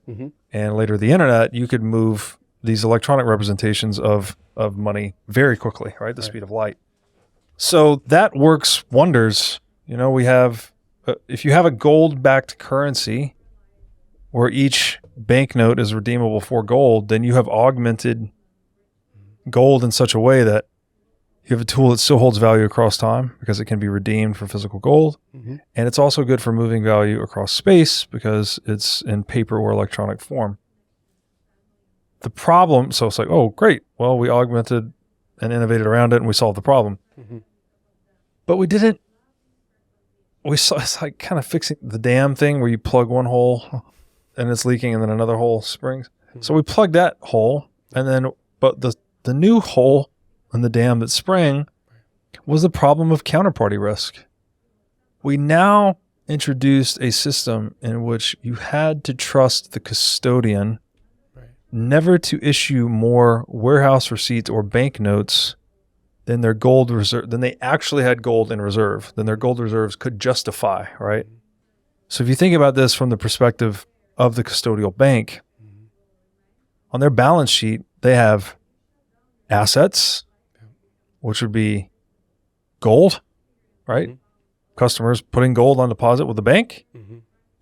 and later the internet, you could move these electronic representations of money very quickly, right? The speed of light. So that works wonders. We have, if you have a gold-backed currency where each banknote is redeemable for gold, then you have augmented gold in such a way that you have a tool that still holds value across time because it can be redeemed for physical gold. And it's also good for moving value across space because it's in paper or electronic form. The problem, so it's like, oh, great. Well, we augmented and innovated around it and we solved the problem. But we didn't, it's like kind of fixing the dam thing where you plug one hole and it's leaking and then another hole springs. So we plugged that hole but the new hole in the dam that sprang was the problem of counterparty risk. We now introduced a system in which you had to trust the custodian never to issue more warehouse receipts or banknotes than their gold reserve, than they actually had gold in reserve, than their gold reserves could justify, right? So if you think about this from the perspective of the custodial bank, on their balance sheet, they have assets, which would be gold, right? Customers putting gold on deposit with the bank.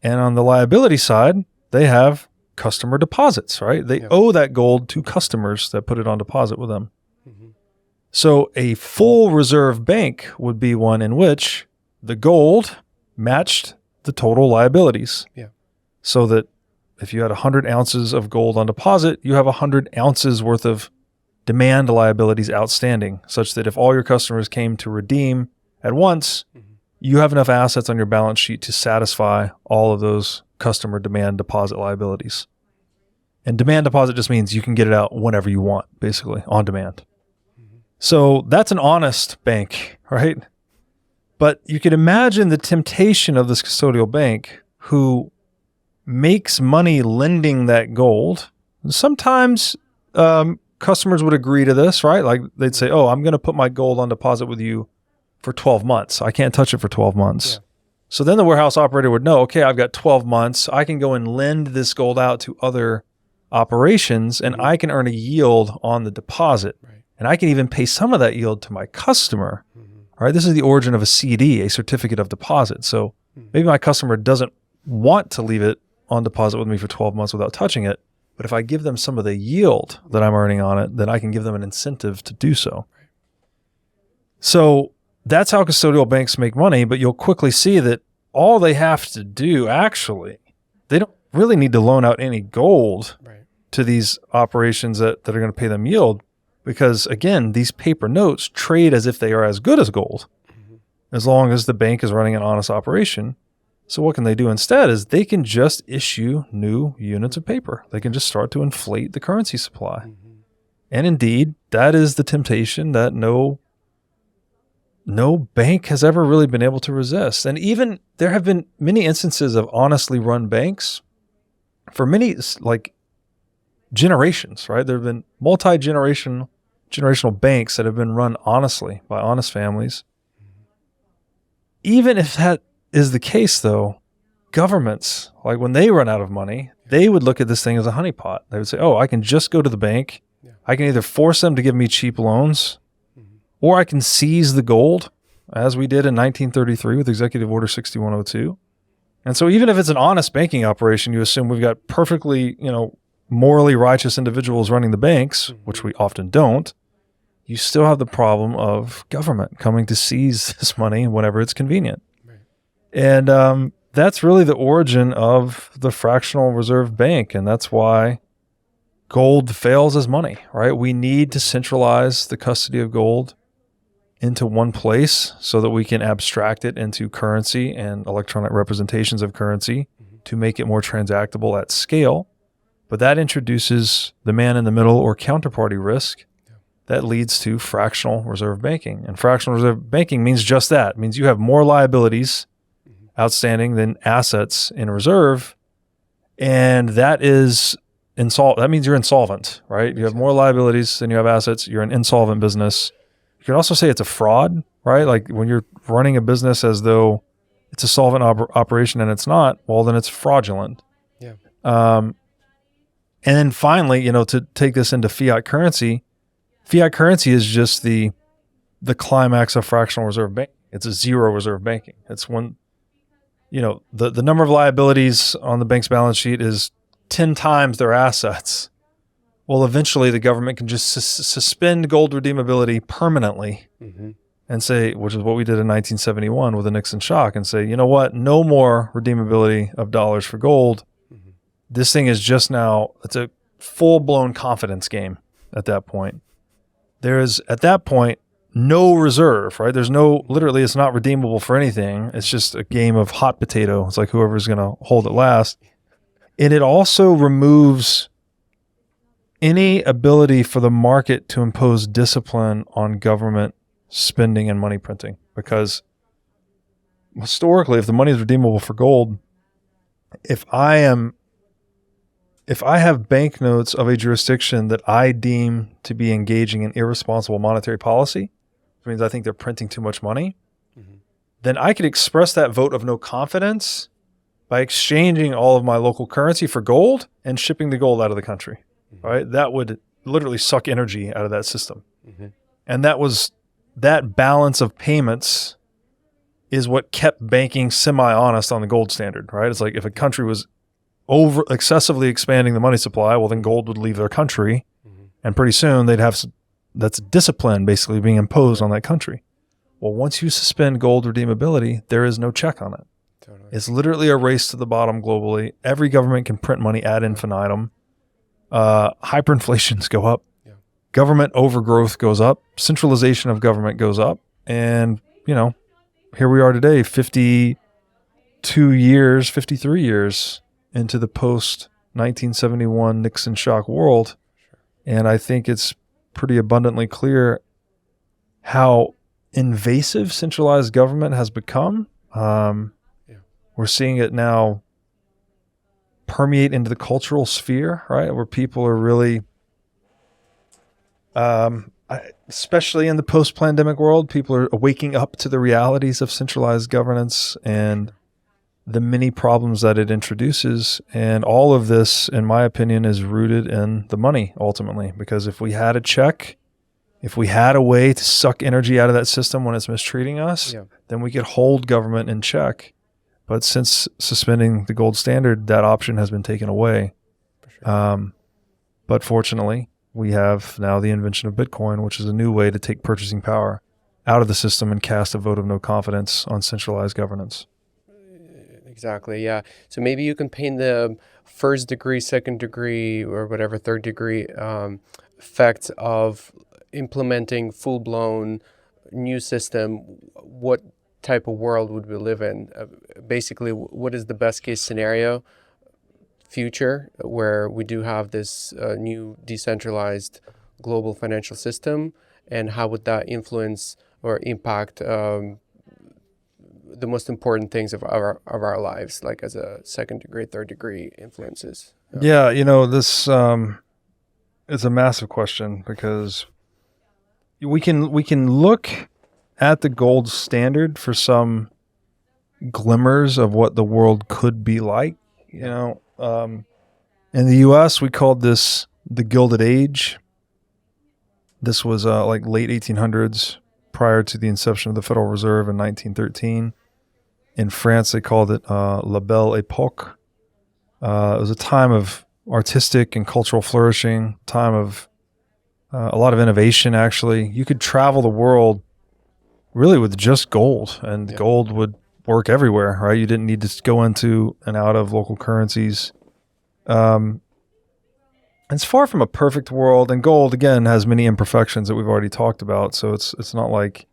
And on the liability side, they have customer deposits, right? They owe that gold to customers that put it on deposit with them. So a full reserve bank would be one in which the gold matched the total liabilities. So that if you had 100 ounces of gold on deposit, you have 100 ounces worth of demand liabilities outstanding, such that if all your customers came to redeem at once, you have enough assets on your balance sheet to satisfy all of those customer demand deposit liabilities. And demand deposit just means you can get it out whenever you want, basically, on demand. So that's an honest bank, right? But you could imagine the temptation of this custodial bank who makes money lending that gold. Sometimes customers would agree to this, right? Like they'd say, oh, I'm going to put my gold on deposit with you for 12 months. I can't touch it for 12 months. So then the warehouse operator would know, okay, I've got 12 months. I can go and lend this gold out to other operations, and I can earn a yield on the deposit. Right. And I can even pay some of that yield to my customer. Right? This is the origin of a CD, a certificate of deposit. So maybe my customer doesn't want to leave it on deposit with me for 12 months without touching it. But if I give them some of the yield that I'm earning on it, then I can give them an incentive to do so. So that's how custodial banks make money. But you'll quickly see that all they have to do, actually, they don't really need to loan out any gold to these operations that are going to pay them yield. Because, again, these paper notes trade as if they are as good as gold, as long as the bank is running an honest operation. So what can they do instead is they can just issue new units of paper. They can just start to inflate the currency supply. And indeed, that is the temptation that no bank has ever really been able to resist. And even there have been many instances of honestly run banks for many, like, generations, right? There have been multi-generational banks that have been run honestly by honest families. Even if that is the case, though, governments, like when they run out of money, they would look at this thing as a honeypot. They would say, oh, I can just go to the bank. I can either force them to give me cheap loans, or I can seize the gold, as we did in 1933 with Executive Order 6102. And so even if it's an honest banking operation, you assume we've got perfectly, morally righteous individuals running the banks, which we often don't. You still have the problem of government coming to seize this money whenever it's convenient. Right. And that's really the origin of the fractional reserve bank. And that's why gold fails as money, right? We need to centralize the custody of gold into one place so that we can abstract it into currency and electronic representations of currency to make it more transactable at scale. But that introduces the man in the middle or counterparty risk that leads to fractional reserve banking. And fractional reserve banking means just that. It means you have more liabilities outstanding than assets in reserve. And that is that means you're insolvent, right? You have more liabilities than you have assets. You're an insolvent business. You could also say it's a fraud, right? Like when you're running a business as though it's a solvent operation and it's not, well, then it's fraudulent. Yeah. And then finally, to take this into fiat currency is just the climax of fractional reserve banking. It's a zero reserve banking. It's when, the number of liabilities on the bank's balance sheet is 10 times their assets. Well, eventually the government can just suspend gold redeemability permanently and say, which is what we did in 1971 with the Nixon shock, and say, you know what, no more redeemability of dollars for gold. This thing is just now, it's a full-blown confidence game at that point. There is, at that point, no reserve, right? There's literally, it's not redeemable for anything. It's just a game of hot potato. It's like whoever's going to hold it last. And it also removes any ability for the market to impose discipline on government spending and money printing. Because historically, if the money is redeemable for gold, if I have banknotes of a jurisdiction that I deem to be engaging in irresponsible monetary policy, which means I think they're printing too much money, then I could express that vote of no confidence by exchanging all of my local currency for gold and shipping the gold out of the country, right? That would literally suck energy out of that system. And that balance of payments is what kept banking semi-honest on the gold standard, right? It's like if a country was excessively expanding the money supply, well, then gold would leave their country, and pretty soon they'd have that's discipline basically being imposed on that country. Well, once you suspend gold redeemability, there is no check on it. Totally. It's literally a race to the bottom globally. Every government can print money ad infinitum. Hyperinflations go up. Yeah. Government overgrowth goes up. Centralization of government goes up. And, here we are today, 53 years into the post-1971 Nixon shock world. And I think it's pretty abundantly clear how invasive centralized government has become. We're seeing it now permeate into the cultural sphere, right? Where people are really, especially in the post-pandemic world, people are waking up to the realities of centralized governance and the many problems that it introduces. And all of this, in my opinion, is rooted in the money ultimately, because if we had a check, if we had a way to suck energy out of that system when it's mistreating us, then we could hold government in check. But since suspending the gold standard, that option has been taken away. For sure. But fortunately, we have now the invention of Bitcoin, which is a new way to take purchasing power out of the system and cast a vote of no confidence on centralized governance. Exactly, yeah. So maybe you can paint the first degree, second degree, or whatever, third degree effects of implementing full-blown new system. What type of world would we live in? Basically, what is the best case scenario future where we do have this new decentralized global financial system, and how would that influence or impact the most important things of our lives, like as a second degree, third degree influences? Yeah, this is a massive question, because we can look at the gold standard for some glimmers of what the world could be like. In the U.S., we called this the Gilded Age. This was like late 1800s, prior to the inception of the Federal Reserve in 1913. In France, they called it La Belle Époque. It was a time of artistic and cultural flourishing, time of a lot of innovation, actually. You could travel the world really with just gold, and gold would work everywhere, right? You didn't need to go into and out of local currencies. It's far from a perfect world, and gold, again, has many imperfections that we've already talked about, so it's not like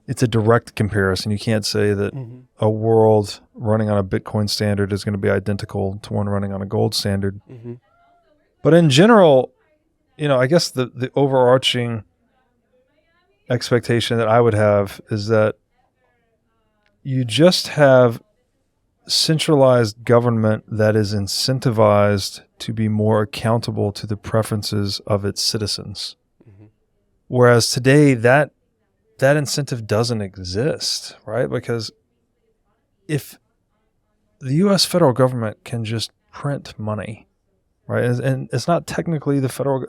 it's a direct comparison. You can't say that a world running on a Bitcoin standard is going to be identical to one running on a gold standard. But in general, I guess the overarching expectation that I would have is that you just have centralized government that is incentivized to be more accountable to the preferences of its citizens. Whereas today, that incentive doesn't exist, right? Because if the U.S. federal government can just print money, right? And it's not technically the Federal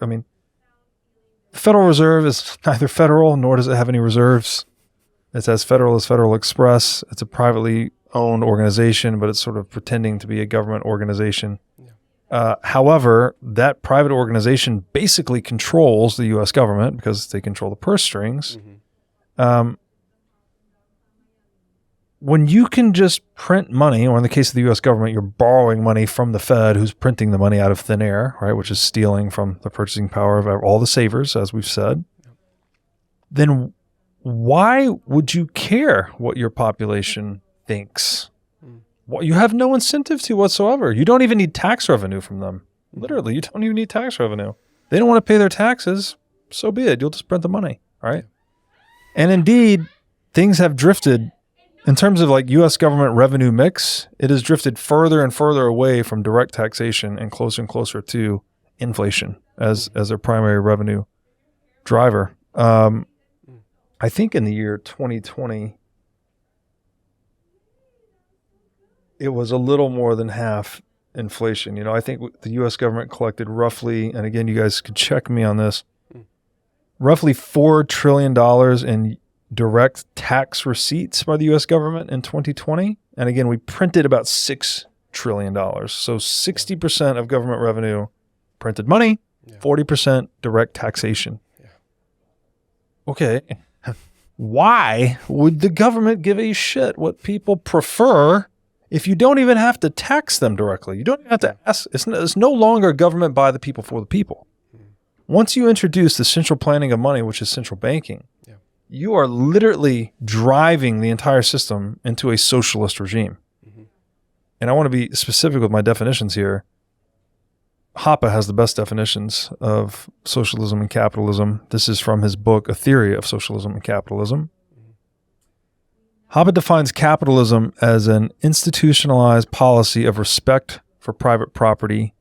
Reserve is neither federal, nor does it have any reserves. It's as federal as Federal Express. It's a privately owned organization, but it's sort of pretending to be a government organization. However, that private organization basically controls the U.S. government because they control the purse strings. When you can just print money, or in the case of the U.S. government, you're borrowing money from the Fed, who's printing the money out of thin air, right, which is stealing from the purchasing power of all the savers, as we've said, then why would you care what your population thinks? Well, you have no incentive to whatsoever. You don't even need tax revenue from them. Literally, you don't even need tax revenue. They don't want to pay their taxes, so be it. You'll just print the money, right? And indeed, things have drifted. In terms of like U.S. government revenue mix, it has drifted further and further away from direct taxation and closer to inflation as their primary revenue driver. I think in the year 2020, it was a little more than half inflation. I think the U.S. government collected roughly, and again, you guys could check me on this, roughly $4 trillion in direct tax receipts by the U.S. government in 2020. And again, we printed about $6 trillion. So 60% of government revenue printed money, 40% direct taxation. Okay. Why would the government give a shit what people prefer if you don't even have to tax them directly? You don't even have to ask. It's no longer government by the people for the people. Once you introduce the central planning of money, which is central banking, you are literally driving the entire system into a socialist regime. And I want to be specific with my definitions here. Hoppe has the best definitions of socialism and capitalism. This is from his book, A Theory of Socialism and Capitalism. Hoppe defines capitalism as an institutionalized policy of respect for private property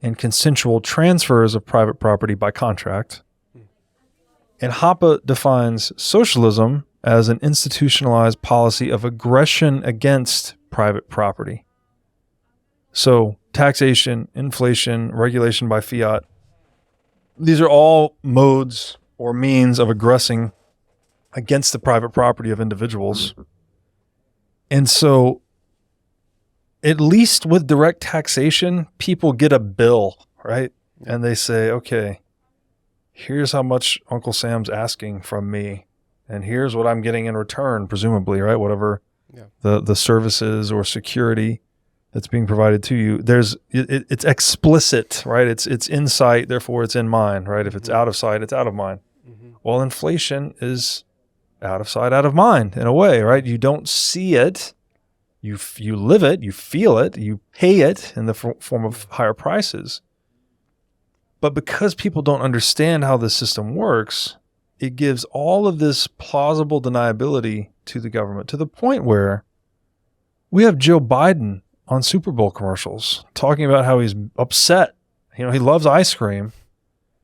and consensual transfers of private property by contract. And Hoppe defines socialism as an institutionalized policy of aggression against private property. So taxation, inflation, regulation by fiat, these are all modes or means of aggressing against the private property of individuals. And so at least with direct taxation, people get a bill, right? And they say, okay, here's how much Uncle Sam's asking from me. And here's what I'm getting in return, presumably, right? Whatever the services or security that's being provided to you. It's explicit, right? It's in sight, therefore it's in mind, right? If it's out of sight, it's out of mind. Well, inflation is out of sight, out of mind in a way, right? You don't see it. You live it, you feel it, you pay it in the form of higher prices. But because people don't understand how the system works, it gives all of this plausible deniability to the government, to the point where we have Joe Biden on Super Bowl commercials talking about how he's upset. You know, he loves ice cream,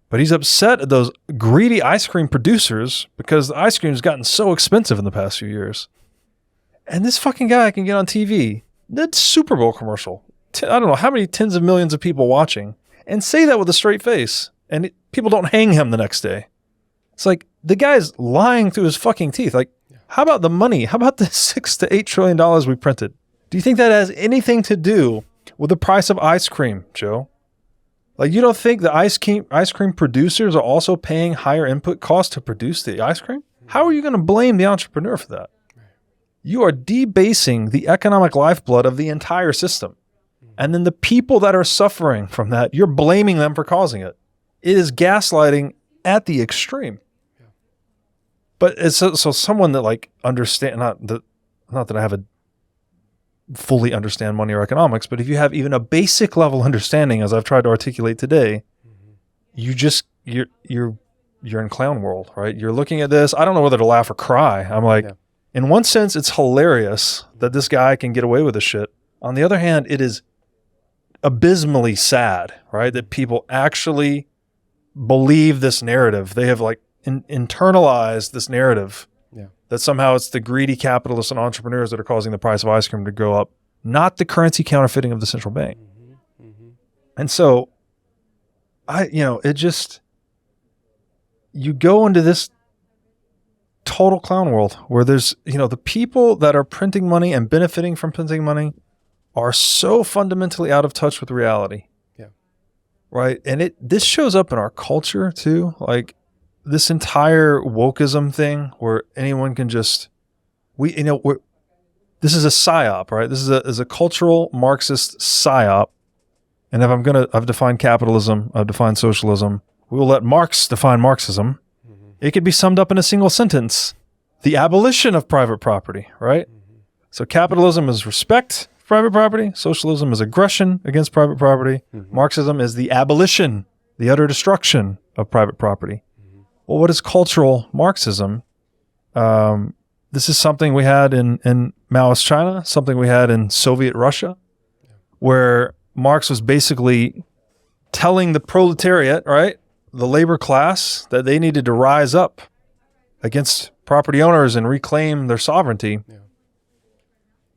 but he's upset at those greedy ice cream producers because the ice cream has gotten so expensive in the past few years. And this fucking guy can get on TV, that Super Bowl commercial, I don't know how many tens of millions of people watching, and say that with a straight face, and people don't hang him the next day. It's like, the guy's lying through his fucking teeth. Like, how about the money? How about the $6 to $8 trillion we printed? Do you think that has anything to do with the price of ice cream, Joe? Like, you don't think the ice cream producers are also paying higher input costs to produce the ice cream? How are you going to blame the entrepreneur for that? You are debasing the economic lifeblood of the entire system. And then the people that are suffering from that, you're blaming them for causing it. It is gaslighting at the extreme. But it's so someone that like understand, not that I have a fully understand money or economics, but if you have even a basic level understanding, as I've tried to articulate today, you're in clown world, right? You're looking at this. I don't know whether to laugh or cry. I'm like, in one sense, it's hilarious that this guy can get away with this shit. On the other hand, it is abysmally sad, right? That people actually believe this narrative. They have like internalized this narrative that somehow it's the greedy capitalists and entrepreneurs that are causing the price of ice cream to go up, not the currency counterfeiting of the central bank. And so you go into this total clown world where there's, the people that are printing money and benefiting from printing money are so fundamentally out of touch with reality. Right. And this shows up in our culture too. Like this entire wokeism thing where anyone can just, this is a psyop, right? This is a cultural Marxist psyop. And if I've defined capitalism, I've defined socialism. We will let Marx define Marxism. It could be summed up in a single sentence: the abolition of private property, right? So capitalism is respect for private property. Socialism is aggression against private property. Marxism is the abolition, the utter destruction of private property. Well, what is cultural Marxism? This is something we had in Maoist China, something we had in Soviet Russia, where Marx was basically telling the proletariat, right, the labor class, that they needed to rise up against property owners and reclaim their sovereignty.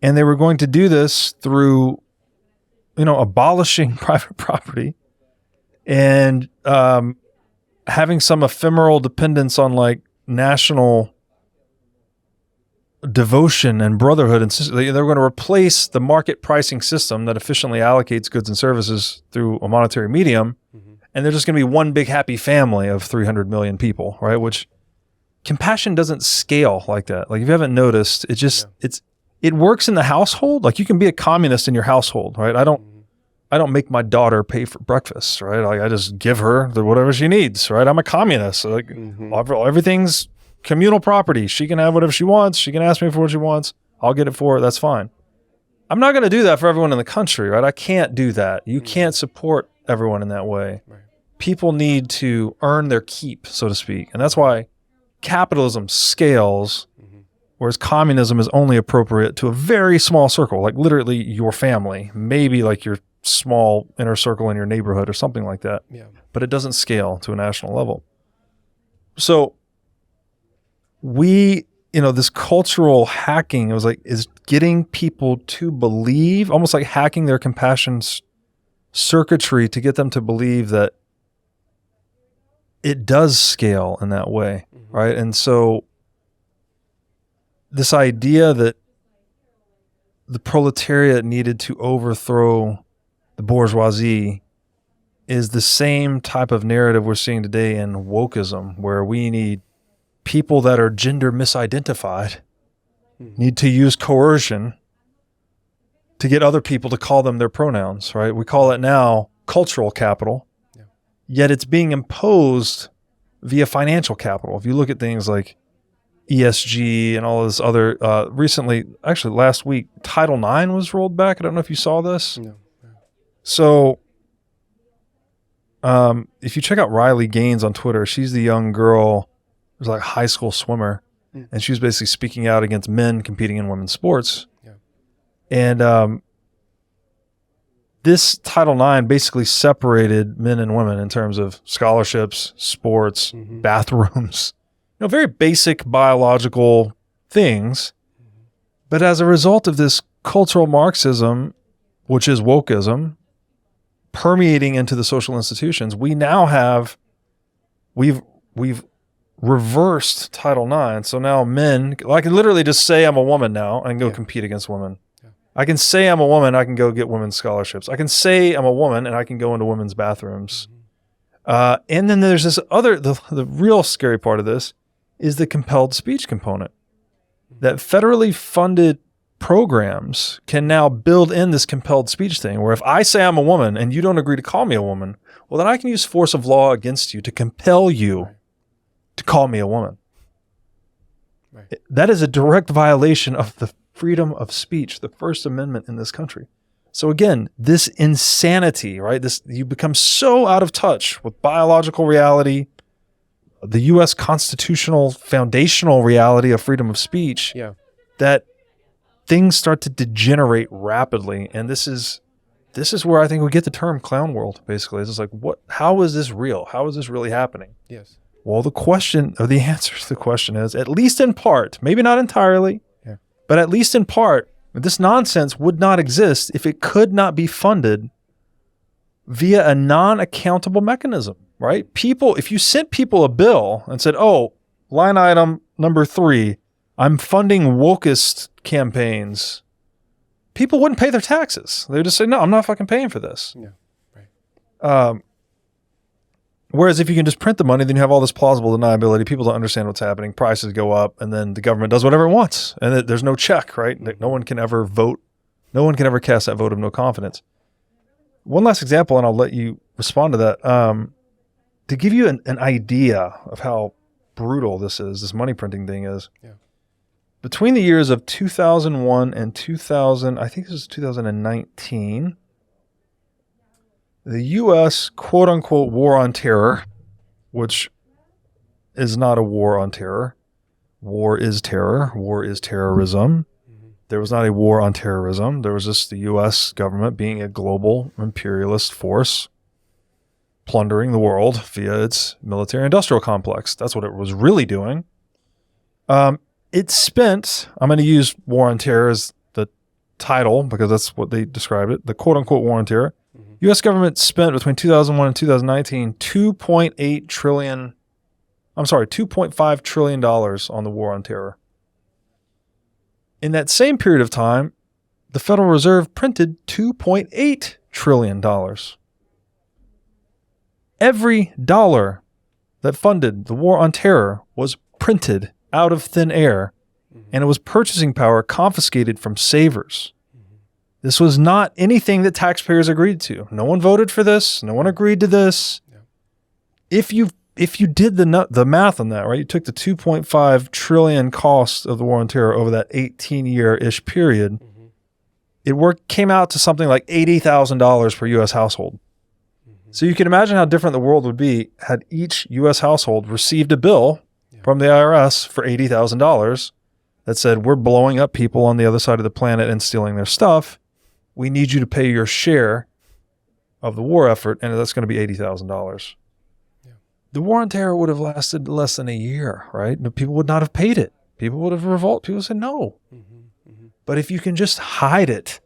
And they were going to do this through, abolishing private property and having some ephemeral dependence on like national devotion and brotherhood. And they were going to replace the market pricing system that efficiently allocates goods and services through a monetary medium. And they're just going to be one big happy family of 300 million people, right? Which compassion doesn't scale like that. Like if you haven't noticed, it works in the household. Like you can be a communist in your household, right? I don't make my daughter pay for breakfast, right? Like I just give her whatever she needs, right? I'm a communist. So like everything's communal property. She can have whatever she wants. She can ask me for what she wants. I'll get it for her. That's fine. I'm not going to do that for everyone in the country, right? I can't do that. You can't support everyone in that way. People need to earn their keep, so to speak. And that's why capitalism scales, whereas communism is only appropriate to a very small circle, like literally your family, maybe like your small inner circle in your neighborhood or something like that. But it doesn't scale to a national level. So we this cultural hacking, it was like, is getting people to believe, almost like hacking their compassion circuitry to get them to believe that it does scale in that way, right? And so this idea that the proletariat needed to overthrow the bourgeoisie is the same type of narrative we're seeing today in wokeism, where we need people that are gender misidentified need to use coercion to get other people to call them their pronouns, right? We call it now cultural capital, yet it's being imposed via financial capital. If you look at things like ESG and all this other, recently, actually last week, Title IX was rolled back. I don't know if you saw this. No. So if you check out Riley Gaines on Twitter, she's the young girl who's like a high school swimmer, and she was basically speaking out against men competing in women's sports. Yeah. And this Title IX basically separated men and women in terms of scholarships, sports, bathrooms, very basic biological things. But as a result of this cultural Marxism, which is wokeism, permeating into the social institutions, we now have, we've reversed Title IX. So now men, I can literally just say I'm a woman now and go compete against women. Yeah. I can say I'm a woman, I can go get women's scholarships. I can say I'm a woman and I can go into women's bathrooms. And then there's this other, the real scary part of this is the compelled speech component. That federally funded programs can now build in this compelled speech thing, where if I say I'm a woman and you don't agree to call me a woman, well, then I can use force of law against you to compel you to call me a woman. Right. That is a direct violation of the freedom of speech, the First Amendment in this country. So again, this insanity, right? You become so out of touch with biological reality, the U.S. constitutional foundational reality of freedom of speech, that things start to degenerate rapidly. And this is where I think we get the term clown world, basically. It's just like, how is this real? How is this really happening? Yes. Well, the answer to the question is, at least in part, maybe not entirely, but at least in part, this nonsense would not exist if it could not be funded via a non-accountable mechanism, right? If you sent people a bill and said, oh, line item number 3, I'm funding wokest campaigns, people wouldn't pay their taxes. They would just say, no, I'm not fucking paying for this. Yeah, right. Whereas if you can just print the money, then you have all this plausible deniability. People don't understand what's happening. Prices go up, and then the government does whatever it wants. And there's no check, right? No one can ever vote. No one can ever cast that vote of no confidence. One last example, and I'll let you respond to that. To give you an idea of how brutal this money printing thing is. Yeah. Between the years of 2001 and 2000, I think this is 2019, the U.S. quote-unquote war on terror, which is not a war on terror. War is terror. War is terrorism. There was not a war on terrorism. There was just the U.S. government being a global imperialist force plundering the world via its military-industrial complex. That's what it was really doing. It spent, I'm going to use war on terror as the title because that's what they described it, the quote-unquote war on terror. U.S. government spent between 2001 and 2019 $2.5 trillion on the war on terror. In that same period of time, the Federal Reserve printed $2.8 trillion. Every dollar that funded the war on terror was printed out of thin air, and it was purchasing power confiscated from savers. This was not anything that taxpayers agreed to. No one voted for this. No one agreed to this. Yeah. If you did the math on that, right, you took the 2.5 trillion cost of the war on terror over that 18-year-ish period, it came out to something like $80,000 per U.S. household. So you can imagine how different the world would be had each U.S. household received a bill from the IRS for $80,000 that said, we're blowing up people on the other side of the planet and stealing their stuff. We need you to pay your share of the war effort, and that's going to be $80,000. Yeah. The war on terror would have lasted less than a year, right? People would not have paid it. people would have revolted. People said no. Mm-hmm. Mm-hmm. But if you can just hide it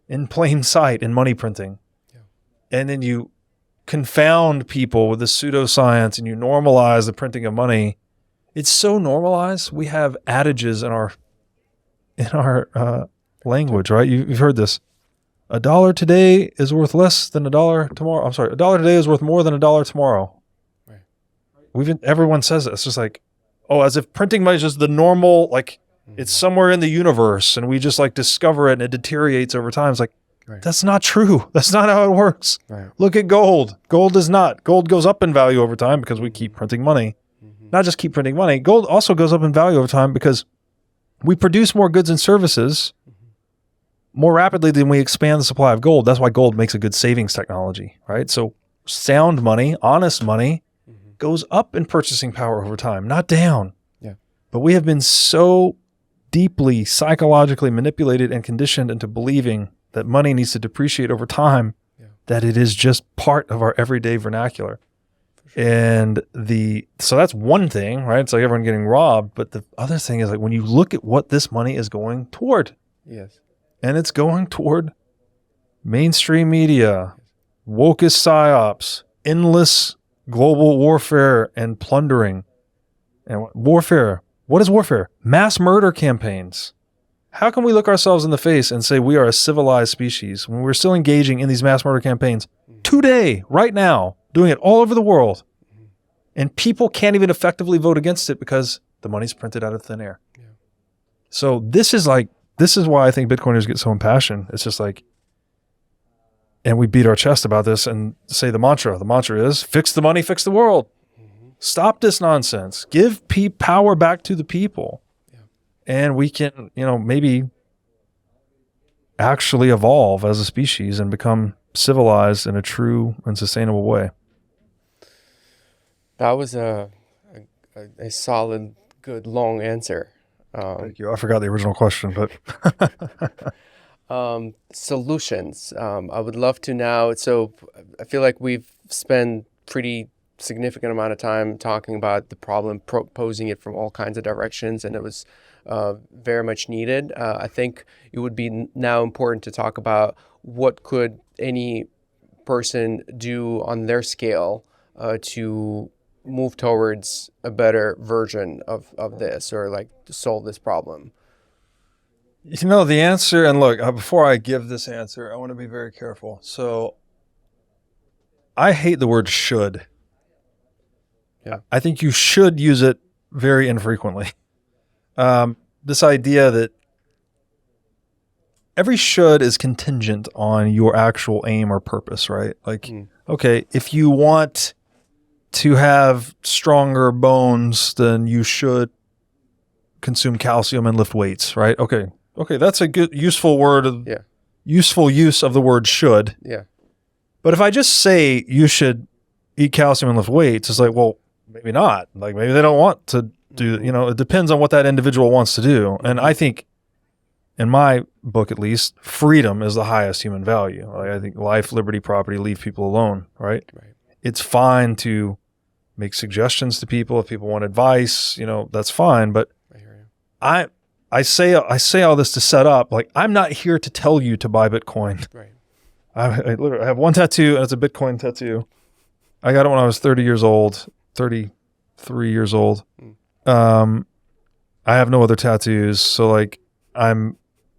in plain sight in money printing, and then you confound people with the pseudoscience and you normalize the printing of money, it's so normalized. We have adages in our language, right? You've heard this. $1 today is worth less than $1 tomorrow. I'm sorry, $1 today is worth more than $1 tomorrow. Right. Everyone says it. It's just like, oh, as if printing money is just the normal, like it's somewhere in the universe and we just like discover it and it deteriorates over time. It's like, right. That's not true. That's not how it works. Right. Look at gold. Gold is not. Gold goes up in value over time because we keep printing money. Mm-hmm. Not just keep printing money. Gold also goes up in value over time because we produce more goods and services more rapidly than we expand the supply of gold. That's why gold makes a good savings technology, right? So sound money, honest money, goes up in purchasing power over time, not down. Yeah. But we have been so deeply psychologically manipulated and conditioned into believing that money needs to depreciate over time, that it is just part of our everyday vernacular. Sure. And so that's one thing, right? It's like everyone getting robbed. But the other thing is like when you look at what this money is going toward. Yes. And it's going toward mainstream media, wokest psyops, endless global warfare and plundering. And warfare. What is warfare? Mass murder campaigns. How can we look ourselves in the face and say we are a civilized species when we're still engaging in these mass murder campaigns today, right now, doing it all over the world, and people can't even effectively vote against it because the money's printed out of thin air? Yeah. So this is why I think Bitcoiners get so impassioned. It's just like, and we beat our chest about this and say the mantra. The mantra is fix the money, fix the world. Stop this nonsense. Give power back to the people. And we can, maybe actually evolve as a species and become civilized in a true and sustainable way. That was a solid, good, long answer. Thank you. I forgot the original question, but solutions. I would love to now. So I feel like we've spent pretty significant amount of time talking about the problem, posing it from all kinds of directions, and it was very much needed. I think it would be now important to talk about what could any person do on their scale to move towards a better version of this, or like to solve this problem. The answer, and look, before I give this answer, I want to be very careful. So I hate the word should. Yeah. I think you should use it very infrequently. This idea that every should is contingent on your actual aim or purpose, right? Like, okay, if you want to have stronger bones, then you should consume calcium and lift weights, right? Okay, that's a good, useful word. Useful use of the word should. Yeah. But if I just say you should eat calcium and lift weights, it's like, well, maybe not. Like maybe they don't want to do, it depends on what that individual wants to do. And I think, in my book at least, freedom is the highest human value. Like I think life, liberty, property, leave people alone, right? It's fine to make suggestions to people if people want advice, that's fine. But I say all this to set up, like I'm not here to tell you to buy Bitcoin. Right. I literally have one tattoo, and it's a Bitcoin tattoo. I got it when I was 33 years old. I have no other tattoos. So like I'm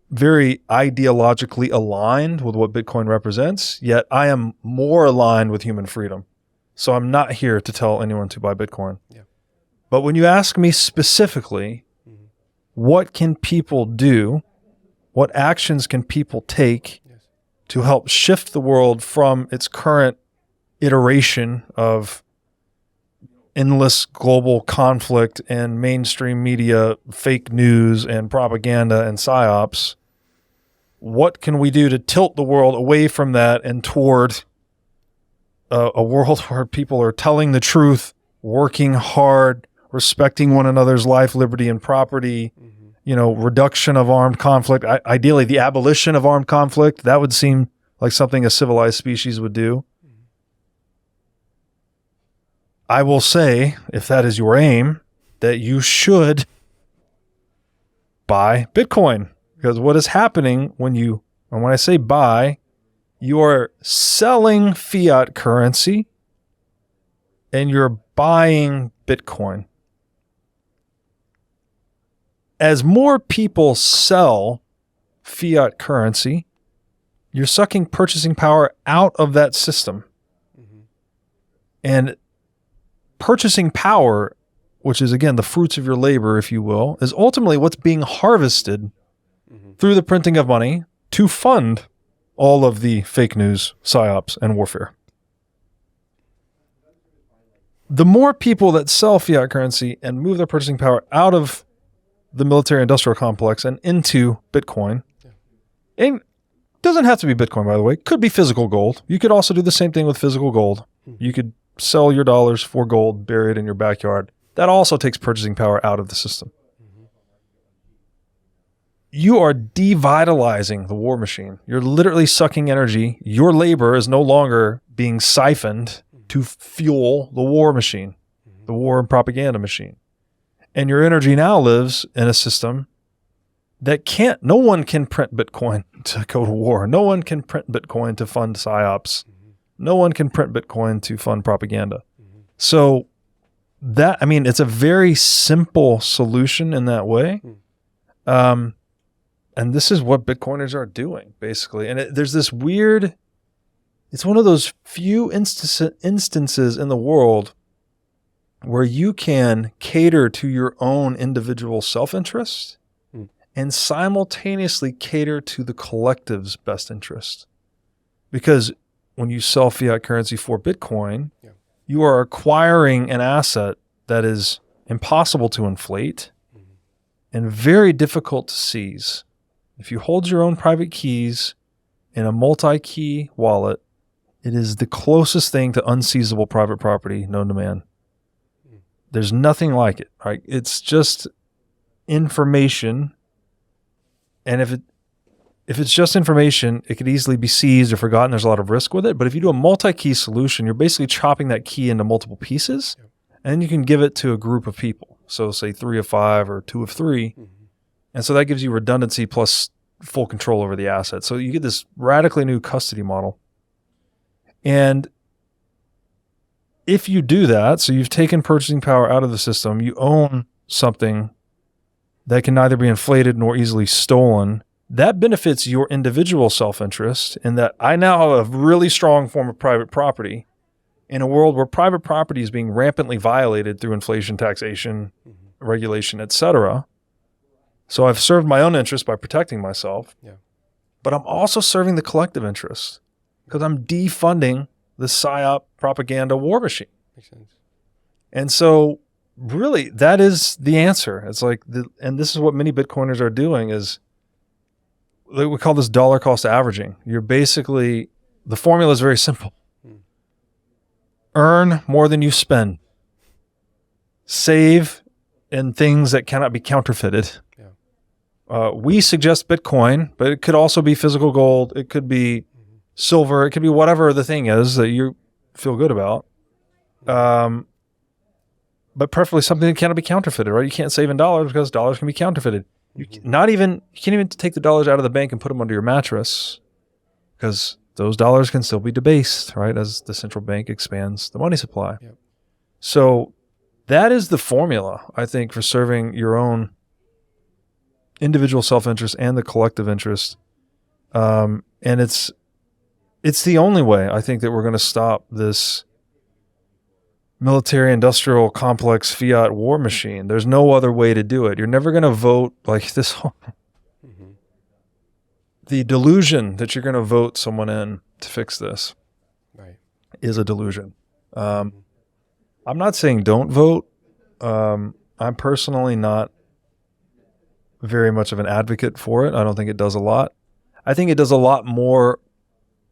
very ideologically aligned with what Bitcoin represents, yet I am more aligned with human freedom. So I'm not here to tell anyone to buy Bitcoin. Yeah. But when you ask me specifically, what can people do? What actions can people take to help shift the world from its current iteration of endless global conflict and mainstream media, fake news and propaganda and psyops? What can we do to tilt the world away from that and toward a world where people are telling the truth, working hard, respecting one another's life, liberty, and property, reduction of armed conflict, ideally the abolition of armed conflict? That would seem like something a civilized species would do. I will say, if that is your aim, that you should buy Bitcoin. Because what is happening when I say buy, you are selling fiat currency and you're buying Bitcoin. As more people sell fiat currency, you're sucking purchasing power out of that system. And purchasing power, which is, again, the fruits of your labor, if you will, is ultimately what's being harvested through the printing of money to fund all of the fake news, psyops, and warfare. The more people that sell fiat currency and move their purchasing power out of the military-industrial complex and into Bitcoin, and it doesn't have to be Bitcoin, by the way. It could be physical gold. You could also do the same thing with physical gold. You could sell your dollars for gold buried in your backyard. That also takes purchasing power out of the system. You are devitalizing the war machine. You're literally sucking energy. Your labor is no longer being siphoned to fuel the war machine, the war and propaganda machine. And your energy now lives in a system that no one can print Bitcoin to go to war. No one can print Bitcoin to fund psyops. No one can print Bitcoin to fund propaganda. So it's a very simple solution in that way. And this is what Bitcoiners are doing, basically. And there's this weird, it's one of those few instances in the world where you can cater to your own individual self-interest and simultaneously cater to the collective's best interest. Because when you sell fiat currency for Bitcoin, you are acquiring an asset that is impossible to inflate and very difficult to seize. If you hold your own private keys in a multi-key wallet, it is the closest thing to unseizable private property known to man. There's nothing like it, right? It's just information. And if it's just information, it could easily be seized or forgotten. There's a lot of risk with it. But if you do a multi-key solution, you're basically chopping that key into multiple pieces, and then you can give it to a group of people. So say 3 of 5 or 2 of 3. And so that gives you redundancy plus full control over the asset. So you get this radically new custody model. And if you do that, so you've taken purchasing power out of the system, you own something that can neither be inflated nor easily stolen, that benefits your individual self-interest in that I now have a really strong form of private property in a world where private property is being rampantly violated through inflation, taxation, regulation, etc. So I've served my own interest by protecting myself, but I'm also serving the collective interest because I'm defunding the psyop propaganda war machine. Makes sense. And so really that is the answer. It's like, and this is what many Bitcoiners are doing is, we call this dollar cost averaging. You're basically, the formula is very simple. Earn more than you spend. Save in things that cannot be counterfeited. We suggest Bitcoin, but it could also be physical gold. It could be silver. It could be whatever the thing is that you feel good about. But preferably something that cannot be counterfeited, right? You can't save in dollars because dollars can be counterfeited. You can't even take the dollars out of the bank and put them under your mattress because those dollars can still be debased, right? As the central bank expands the money supply. So that is the formula, I think, for serving your own individual self-interest and the collective interest. And it's the only way, I think, that we're going to stop this military-industrial complex fiat war machine. There's no other way to do it. You're never going to vote like this. The delusion that you're going to vote someone in to fix this is a delusion. I'm not saying don't vote. I'm personally not very much of an advocate for it. I don't think it does a lot. I think it does a lot more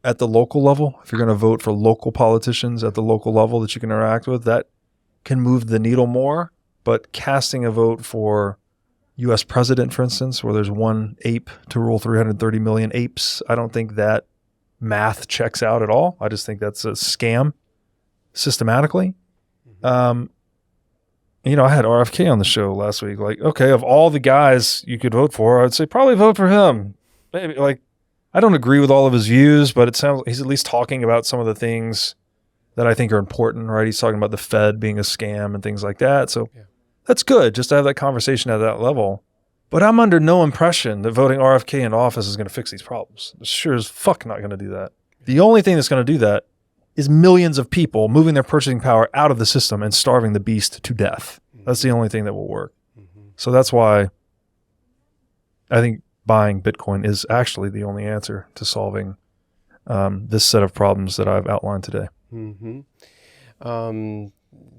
at the local level. If you're going to vote for local politicians at the local level that you can interact with, that can move the needle more. But casting a vote for U.S. president, for instance, where there's one ape to rule 330 million apes, I don't think that math checks out at all. I just think that's a scam systematically. And I had RFK on the show last week. Like, okay, of all the guys you could vote for, I'd say probably vote for him. Maybe, like, I don't agree with all of his views, but it sounds he's at least talking about some of the things that I think are important, right? He's talking about the Fed being a scam and things like that. So that's good just to have that conversation at that level. But I'm under no impression that voting RFK into office is going to fix these problems. It's sure as fuck not going to do that. The only thing that's going to do that is millions of people moving their purchasing power out of the system and starving the beast to death. That's the only thing that will work. So that's why I think buying Bitcoin is actually the only answer to solving this set of problems that I've outlined today.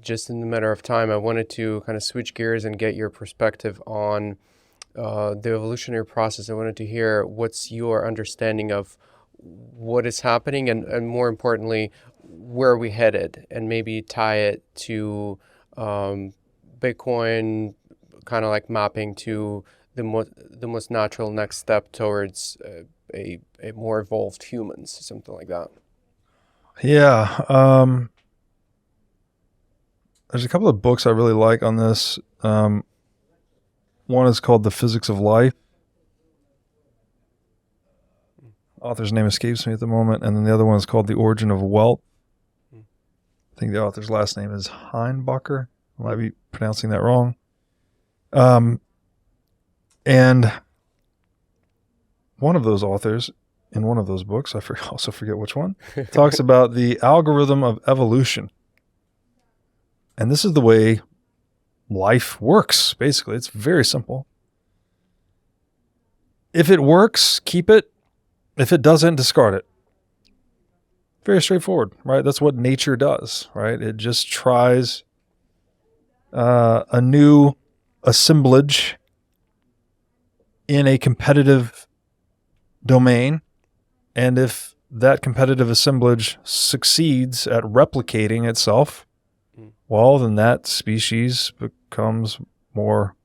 Just in the matter of time, I wanted to kind of switch gears and get your perspective on the evolutionary process. I wanted to hear what's your understanding of what is happening and more importantly, where are we headed, and maybe tie it to Bitcoin, kind of like mapping to the most natural next step towards a more evolved humans, something like that. Yeah. There's a couple of books I really like on this. One is called The Physics of Life. Author's name escapes me at the moment. And then the other one is called The Origin of Wealth. I think the author's last name is Heinbacher. I might be pronouncing that wrong. And one of those authors in one of those books, I also forget which one, talks about the algorithm of evolution. And this is the way life works, basically. It's very simple. If it works, keep it. If it doesn't, discard it. Very straightforward, right? That's what nature does, right? It just tries a new assemblage in a competitive domain. And if that competitive assemblage succeeds at replicating itself, well, then that species becomes more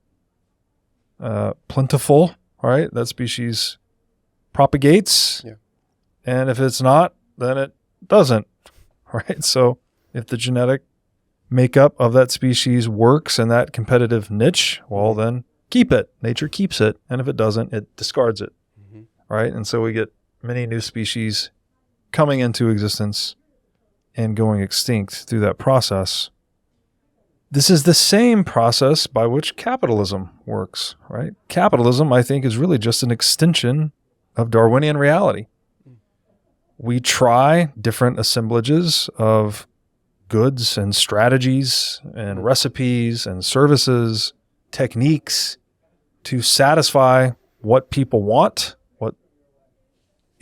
plentiful, right? That species propagates. Yeah. And if it's not, then it doesn't, right? So if the genetic makeup of that species works in that competitive niche, well, then keep it. Nature keeps it. And if it doesn't, it discards it, right? And so we get many new species coming into existence and going extinct through that process. This is the same process by which capitalism works, right? Capitalism, I think, is really just an extension of Darwinian reality. We try different assemblages of goods and strategies and recipes and services, techniques to satisfy what people want, what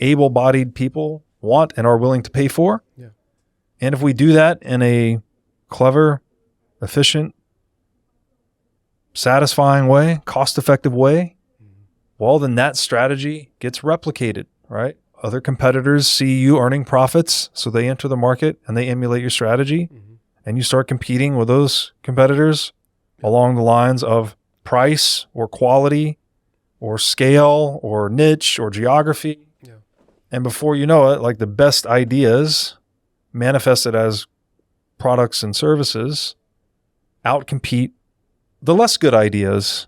able-bodied people want and are willing to pay for. Yeah. And if we do that in a clever, efficient, satisfying way, cost-effective way, well, then that strategy gets replicated, right? Other competitors see you earning profits, so they enter the market and they emulate your strategy, and you start competing with those competitors along the lines of price or quality or scale or niche or geography. Yeah. And before you know it, like the best ideas manifested as products and services outcompete the less good ideas.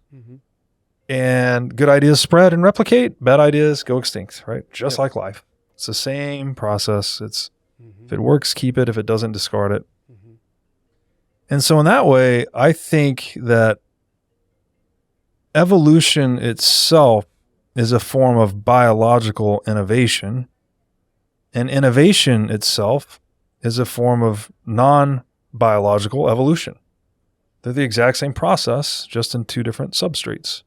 And good ideas spread and replicate. Bad ideas go extinct, right? Just like life. It's the same process. It's if it works, keep it. If it doesn't, discard it. And so in that way, I think that evolution itself is a form of biological innovation. And innovation itself is a form of non-biological evolution. They're the exact same process, just in two different substrates.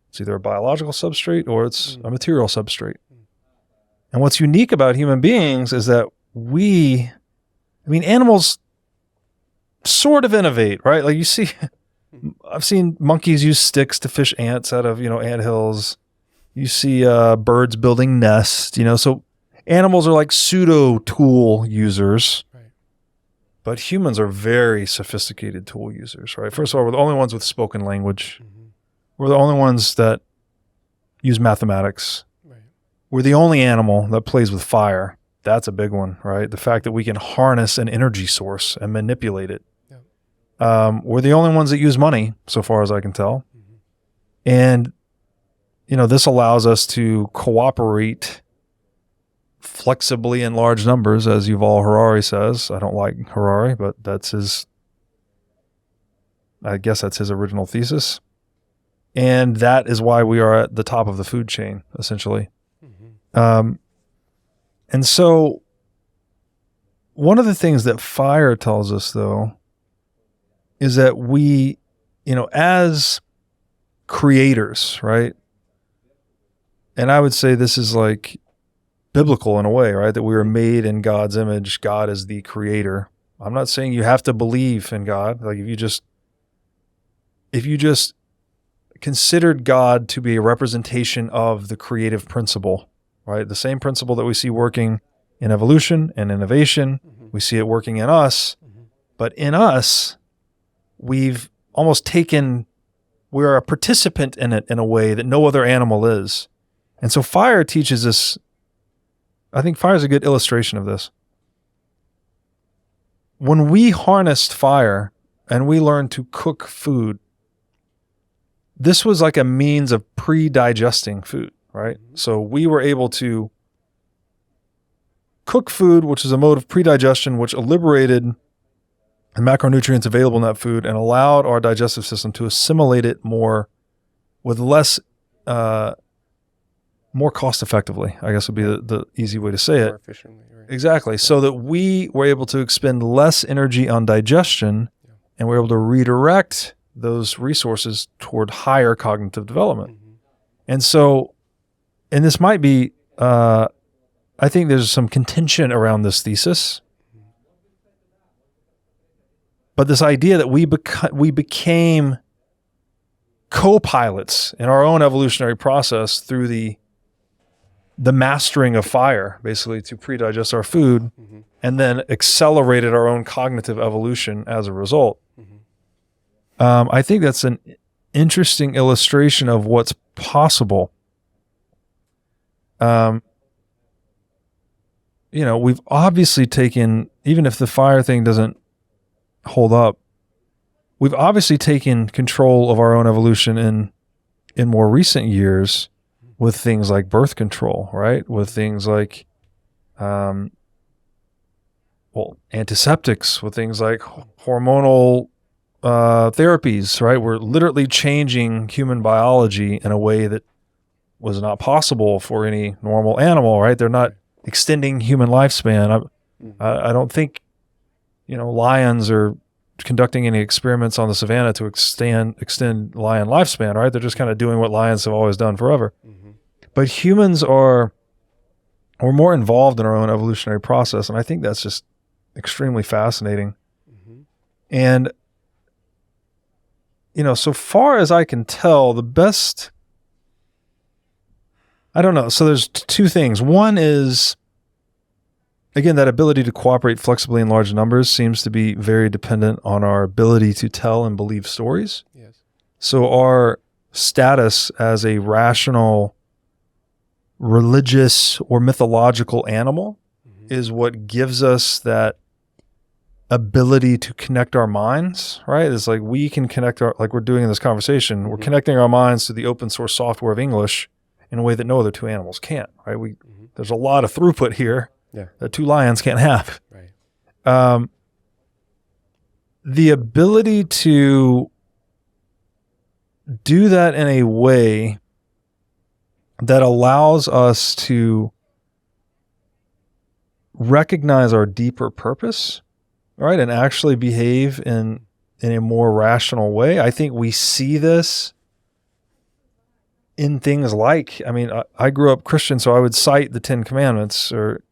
It's either a biological substrate or it's a material substrate. And what's unique about human beings is that animals sort of innovate, right? Like I've seen monkeys use sticks to fish ants out of, ant hills. You see birds building nests, so animals are like pseudo tool users. Right. But humans are very sophisticated tool users, right? First of all, we're the only ones with spoken language. We're the only ones that use mathematics. Right. We're the only animal that plays with fire. That's a big one, right? The fact that we can harness an energy source and manipulate it. Yeah. We're the only ones that use money, so far as I can tell. And, this allows us to cooperate flexibly in large numbers, as Yuval Harari says. I don't like Harari, but I guess that's his original thesis. And that is why we are at the top of the food chain, essentially. And so one of the things that fire tells us, though, is that we, as creators, right? And I would say this is like biblical in a way, right? That we were made in God's image. God is the creator. I'm not saying you have to believe in God. Like if you just considered God to be a representation of the creative principle, right? The same principle that we see working in evolution and innovation, we see it working in us, but in us, we've almost we're a participant in it in a way that no other animal is. And so fire teaches us, I think fire is a good illustration of this. When we harnessed fire and we learned to cook food, this was like a means of pre-digesting food, right? So we were able to cook food, which is a mode of pre-digestion, which liberated the macronutrients available in that food and allowed our digestive system to assimilate it more cost effectively, I guess would be the easy way to say it. More efficiently, right? Exactly. So that we were able to expend less energy on digestion and we're able to redirect those resources toward higher cognitive development. And so, and this might be, I think there's some contention around this thesis, but this idea that we became co-pilots in our own evolutionary process through the mastering of fire, basically to pre-digest our food, and then accelerated our own cognitive evolution as a result. I think that's an interesting illustration of what's possible. We've obviously taken, even if the fire thing doesn't hold up, we've obviously taken control of our own evolution in more recent years with things like birth control, right? With things like, antiseptics, with things like hormonal therapies, right? We're literally changing human biology in a way that was not possible for any normal animal, right? They're not extending human lifespan. I don't think, lions are conducting any experiments on the savannah to extend lion lifespan, right? They're just kind of doing what lions have always done forever. But humans we're more involved in our own evolutionary process, and I think that's just extremely fascinating. And, so far as I can tell, the best, I don't know. So there's two things. One is, again, that ability to cooperate flexibly in large numbers seems to be very dependent on our ability to tell and believe stories. Yes. So our status as a rational, religious, or mythological animal is what gives us that ability to connect our minds, right? It's like we can connect like we're doing in this conversation, we're connecting our minds to the open source software of English in a way that no other two animals can't, right? There's a lot of throughput here that two lions can't have. Right. The ability to do that in a way that allows us to recognize our deeper purpose, right, and actually behave in a more rational way. I think we see this in things like, I grew up Christian, so I would cite the 10 Commandments, or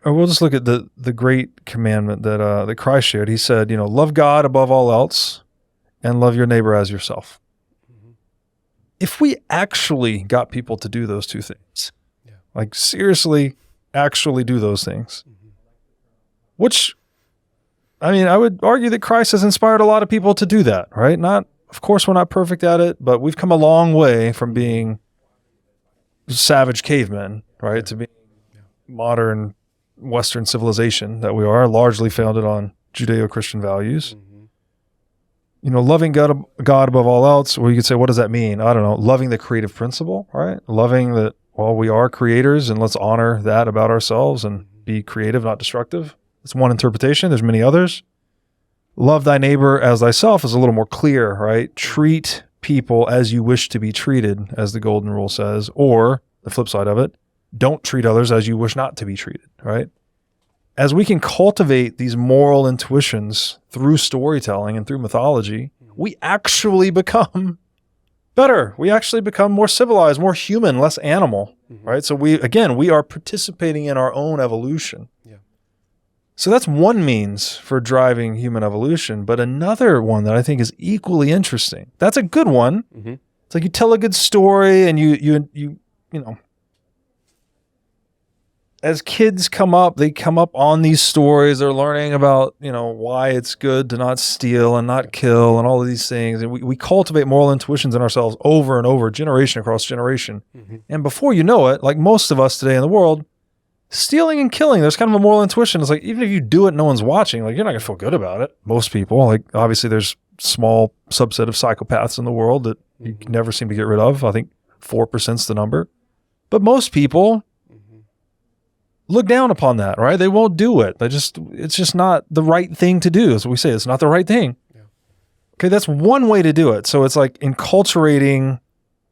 we'll just look at the great commandment that Christ shared. He said, love God above all else and love your neighbor as yourself. If we actually got people to do those two things, like seriously actually do those things, which, I would argue that Christ has inspired a lot of people to do that, right? Of course, we're not perfect at it, but we've come a long way from being savage cavemen, right, to being modern Western civilization that we are, largely founded on Judeo-Christian values. Loving God above all else. Well, you could say, what does that mean? I don't know. Loving the creative principle, right? Loving that, well, we are creators and let's honor that about ourselves and be creative, not destructive. It's one interpretation. There's many others. Love thy neighbor as thyself is a little more clear, right? Treat people as you wish to be treated, as the golden rule says, or the flip side of it, don't treat others as you wish not to be treated, right? As we can cultivate these moral intuitions through storytelling and through mythology, we actually become better. We actually become more civilized, more human, less animal, right? So we are participating in our own evolution. Yeah. So that's one means for driving human evolution, but another one that I think is equally interesting. That's a good one. It's like you tell a good story and you know, as kids they come up on these stories. They're learning about, why it's good to not steal and not kill and all of these things. And we cultivate moral intuitions in ourselves over and over, generation across generation. And before you know it, like most of us today in the world, stealing and killing, there's kind of a moral intuition. It's like, even if you do it, no one's watching, like, you're not gonna feel good about it. Most people, like, obviously there's small subset of psychopaths in the world that you never seem to get rid of. I think 4% is the number. But most people look down upon that, right? They won't do it. It's just not the right thing to do. As we say, it's not the right thing. Yeah. Okay, that's one way to do it. So it's like enculturating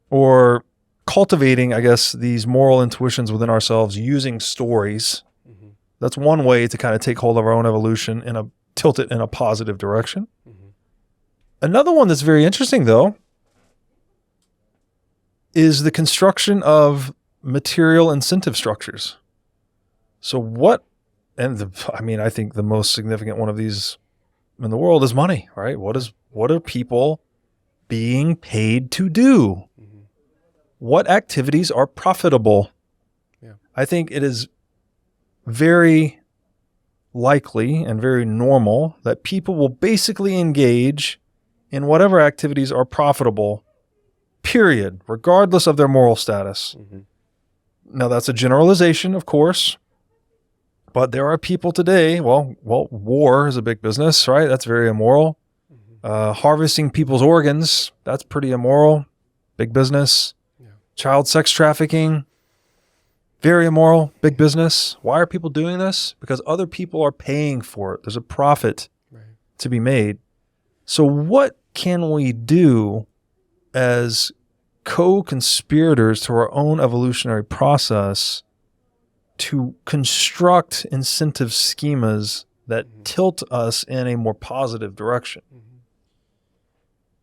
or cultivating, I guess, these moral intuitions within ourselves using stories. That's one way to kind of take hold of our own evolution and tilt it in a positive direction. Another one that's very interesting, though, is the construction of material incentive structures. So I think the most significant one of these in the world is money, right? What are people being paid to do? What activities are profitable? Yeah. I think it is very likely and very normal that people will basically engage in whatever activities are profitable, period, regardless of their moral status. Now, that's a generalization, of course. But there are people today, well, war is a big business, right? That's very immoral. Harvesting people's organs, that's pretty immoral. Big business. Yeah. Child sex trafficking, very immoral, big business. Why are people doing this? Because other people are paying for it. There's a profit to be made. So what can we do as co-conspirators to our own evolutionary process to construct incentive schemas that tilt us in a more positive direction?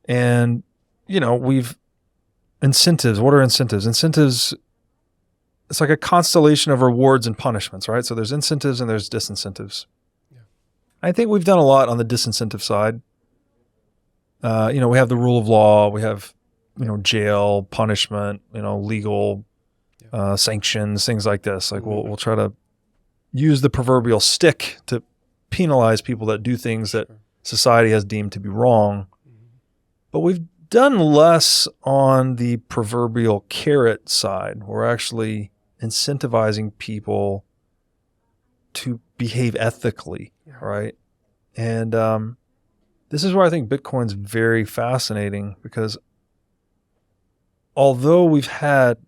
And, incentives. What are incentives? Incentives, it's like a constellation of rewards and punishments, right? So there's incentives and there's disincentives. Yeah. I think we've done a lot on the disincentive side. We have the rule of law, we have, jail, punishment, legal sanctions, things like this. Like we'll try to use the proverbial stick to penalize people that do things that society has deemed to be wrong. But we've done less on the proverbial carrot side. We're actually incentivizing people to behave ethically, right? And this is where I think Bitcoin's very fascinating, because although we've had,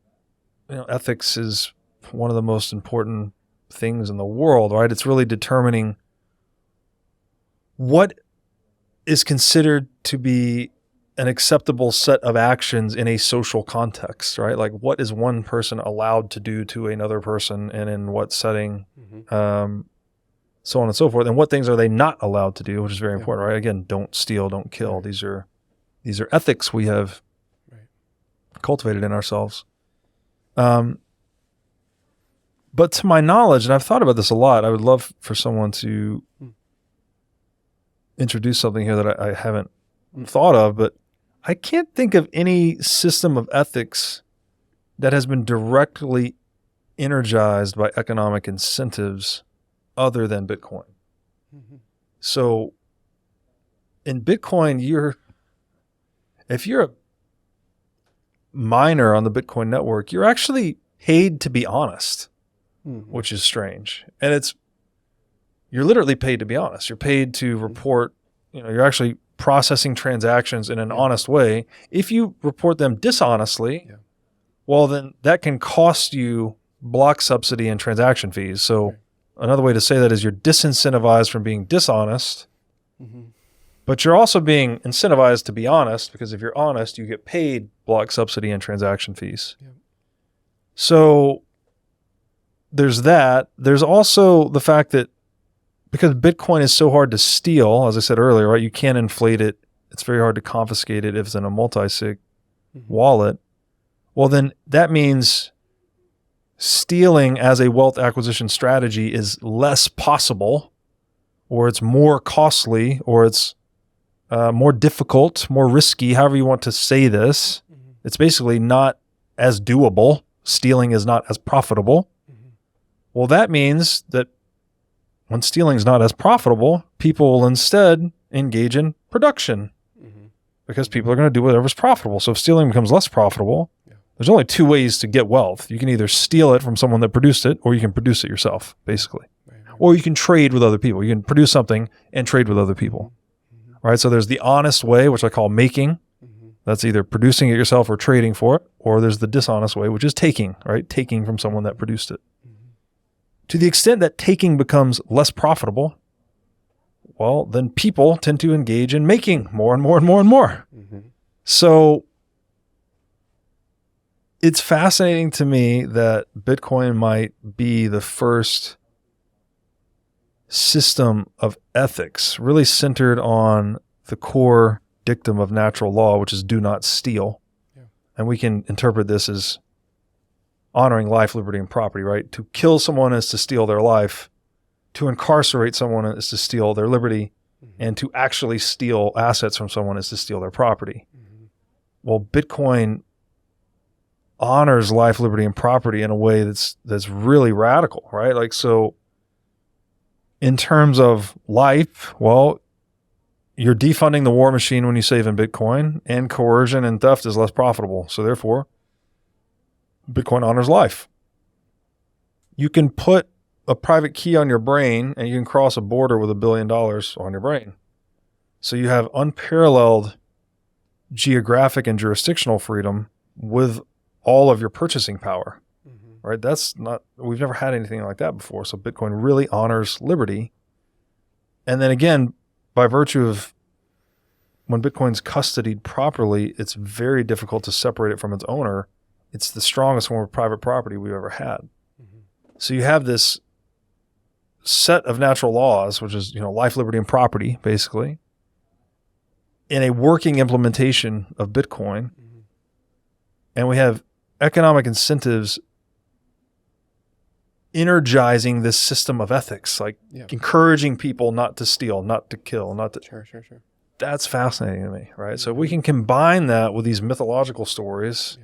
ethics is one of the most important things in the world, right? It's really determining what is considered to be an acceptable set of actions in a social context, right? Like, what is one person allowed to do to another person and in what setting, so on and so forth. And what things are they not allowed to do, which is very important, right? Again, don't steal, don't kill. These are ethics we have cultivated in ourselves. But to my knowledge, and I've thought about this a lot, I would love for someone to introduce something here that I haven't thought of, but I can't think of any system of ethics that has been directly energized by economic incentives other than Bitcoin. So in Bitcoin, if you're a miner on the Bitcoin network, you're actually paid to be honest, which is strange. And it's you're literally paid to be honest. You're paid to report, you're actually processing transactions in an honest way. If you report them dishonestly, well, then that can cost you block subsidy and transaction fees. So another way to say that is you're disincentivized from being dishonest, but you're also being incentivized to be honest, because if you're honest, you get paid block subsidy and transaction fees. So there's that. There's also the fact that because Bitcoin is so hard to steal, as I said earlier, right? You can't inflate it. It's very hard to confiscate it if it's in a multi-sig wallet. Well, then that means stealing as a wealth acquisition strategy is less possible, or it's more costly, or it's more difficult, more risky, however you want to say this. It's basically not as doable. Stealing is not as profitable. Well, that means that when stealing is not as profitable, people will instead engage in production because people are going to do whatever's profitable. So if stealing becomes less profitable, there's only two ways to get wealth. You can either steal it from someone that produced it, or you can produce it yourself, basically. Or you can trade with other people. You can produce something and trade with other people. Right? So there's the honest way, which I call making. That's either producing it yourself or trading for it. Or there's the dishonest way, which is taking, right? Taking from someone that produced it. To the extent that taking becomes less profitable, well, then people tend to engage in making more and more and more and more. So it's fascinating to me that Bitcoin might be the first system of ethics really centered on the core dictum of natural law, which is do not steal. And we can interpret this as honoring life, liberty, and property, right? To kill someone is to steal their life. To incarcerate someone is to steal their liberty. And to actually steal assets from someone is to steal their property. Well, Bitcoin honors life, liberty, and property in a way that's really radical, right? Like, so in terms of life, well, you're defunding the war machine when you save in Bitcoin, and coercion and theft is less profitable. So therefore, Bitcoin honors life. You can put a private key on your brain and you can cross a border with $1 billion on your brain. So you have unparalleled geographic and jurisdictional freedom with all of your purchasing power, right? We've never had anything like that before. So Bitcoin really honors liberty. And then again, by virtue of when Bitcoin's custodied properly, it's very difficult to separate it from its owner. It's the strongest form of private property we've ever had. So you have this set of natural laws, which is, life, liberty, and property, basically, in a working implementation of Bitcoin. And we have economic incentives energizing this system of ethics, like encouraging people not to steal, not to kill, not to... Sure. That's fascinating to me, right? So we can combine that with these mythological stories,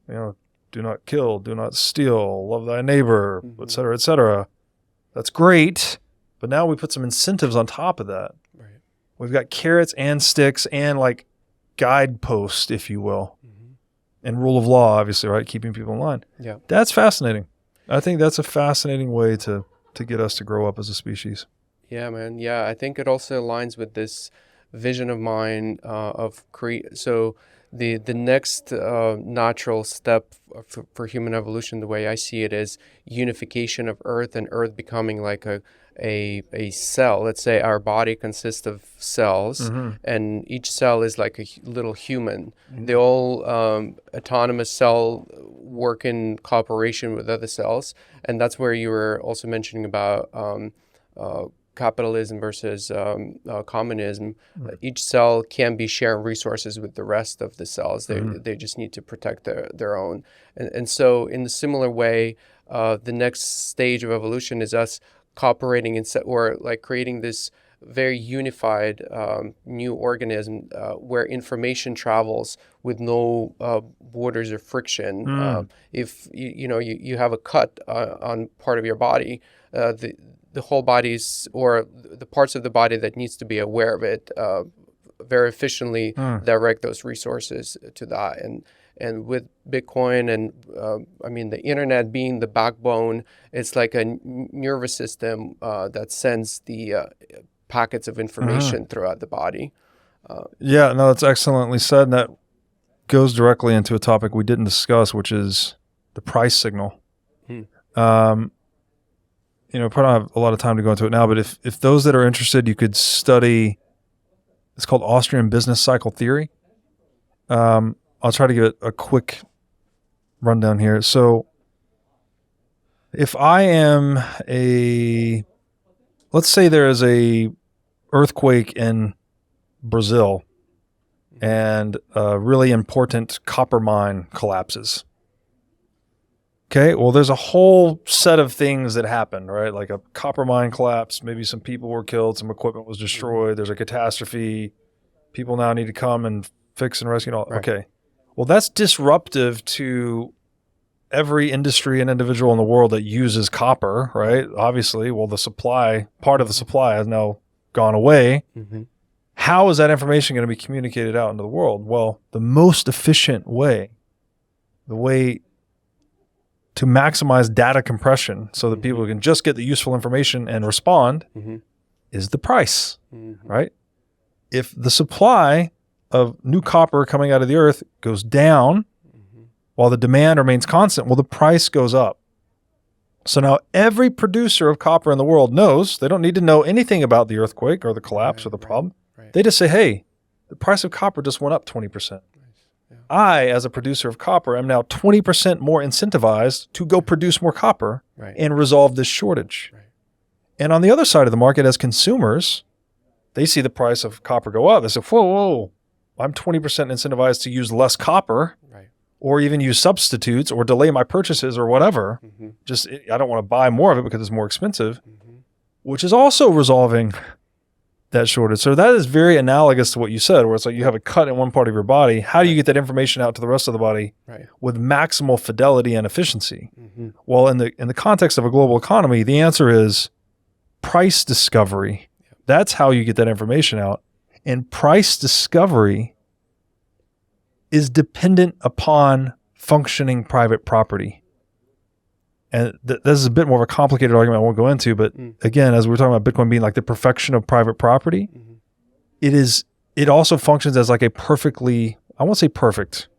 do not kill, do not steal, love thy neighbor, et cetera, et cetera. That's great. But now we put some incentives on top of that. Right. We've got carrots and sticks and like guideposts, if you will, and rule of law, obviously, right? Keeping people in line. Yeah. That's fascinating. I think that's a fascinating way to get us to grow up as a species. Yeah, man. Yeah, I think it also aligns with this vision of mine So the next natural step for human evolution, the way I see it, is unification of Earth, and Earth becoming like a cell. Let's say our body consists of cells, and each cell is like a little human. They all autonomous cell work in cooperation with other cells, and that's where you were also mentioning about capitalism versus communism. Each cell can be sharing resources with the rest of the cells. They just need to protect their own. And so in a similar way, the next stage of evolution is us cooperating or like creating this very unified new organism where information travels with no borders or friction. If you have a cut on part of your body, the whole body's, or the parts of the body that needs to be aware of it, very efficiently direct those resources to that. And with Bitcoin and the internet being the backbone, it's like a nervous system that sends the packets of information throughout the body. Yeah, no, that's excellently said. And that goes directly into a topic we didn't discuss, which is the price signal. Probably don't have a lot of time to go into it now, but if those that are interested, you could study, it's called Austrian business cycle theory. I'll try to give it a quick rundown here. So if I am let's say there is a earthquake in Brazil and a really important copper mine collapses. Okay, well, there's a whole set of things that happened, right? Like a copper mine collapsed, maybe some people were killed, some equipment was destroyed, there's a catastrophe, people now need to come and fix and rescue and all. Right. Okay, well, that's disruptive to every industry and individual in the world that uses copper, right? Obviously, well, part of the supply has now gone away. How is that information going to be communicated out into the world? Well, the most efficient way, the way to maximize data compression so that people can just get the useful information and respond is the price, right? If the supply of new copper coming out of the earth goes down while the demand remains constant, well, the price goes up. So now every producer of copper in the world knows, they don't need to know anything about the earthquake or the collapse or the problem. Right. They just say, hey, the price of copper just went up 20%. Yeah. I, as a producer of copper, am now 20% more incentivized to go produce more copper and resolve this shortage. Right. And on the other side of the market, as consumers, they see the price of copper go up. They say, whoa, I'm 20% incentivized to use less copper or even use substitutes or delay my purchases or whatever. I don't want to buy more of it because it's more expensive, which is also resolving that shortage. So that is very analogous to what you said, where it's like you have a cut in one part of your body. How do you get that information out to the rest of the body with maximal fidelity and efficiency? Well, in the context of a global economy, the answer is price discovery. That's how you get that information out. And price discovery is dependent upon functioning private property. And this is a bit more of a complicated argument I won't go into, but again, as we were talking about Bitcoin being like the perfection of private property, it also functions as like a perfectly, I won't say perfect,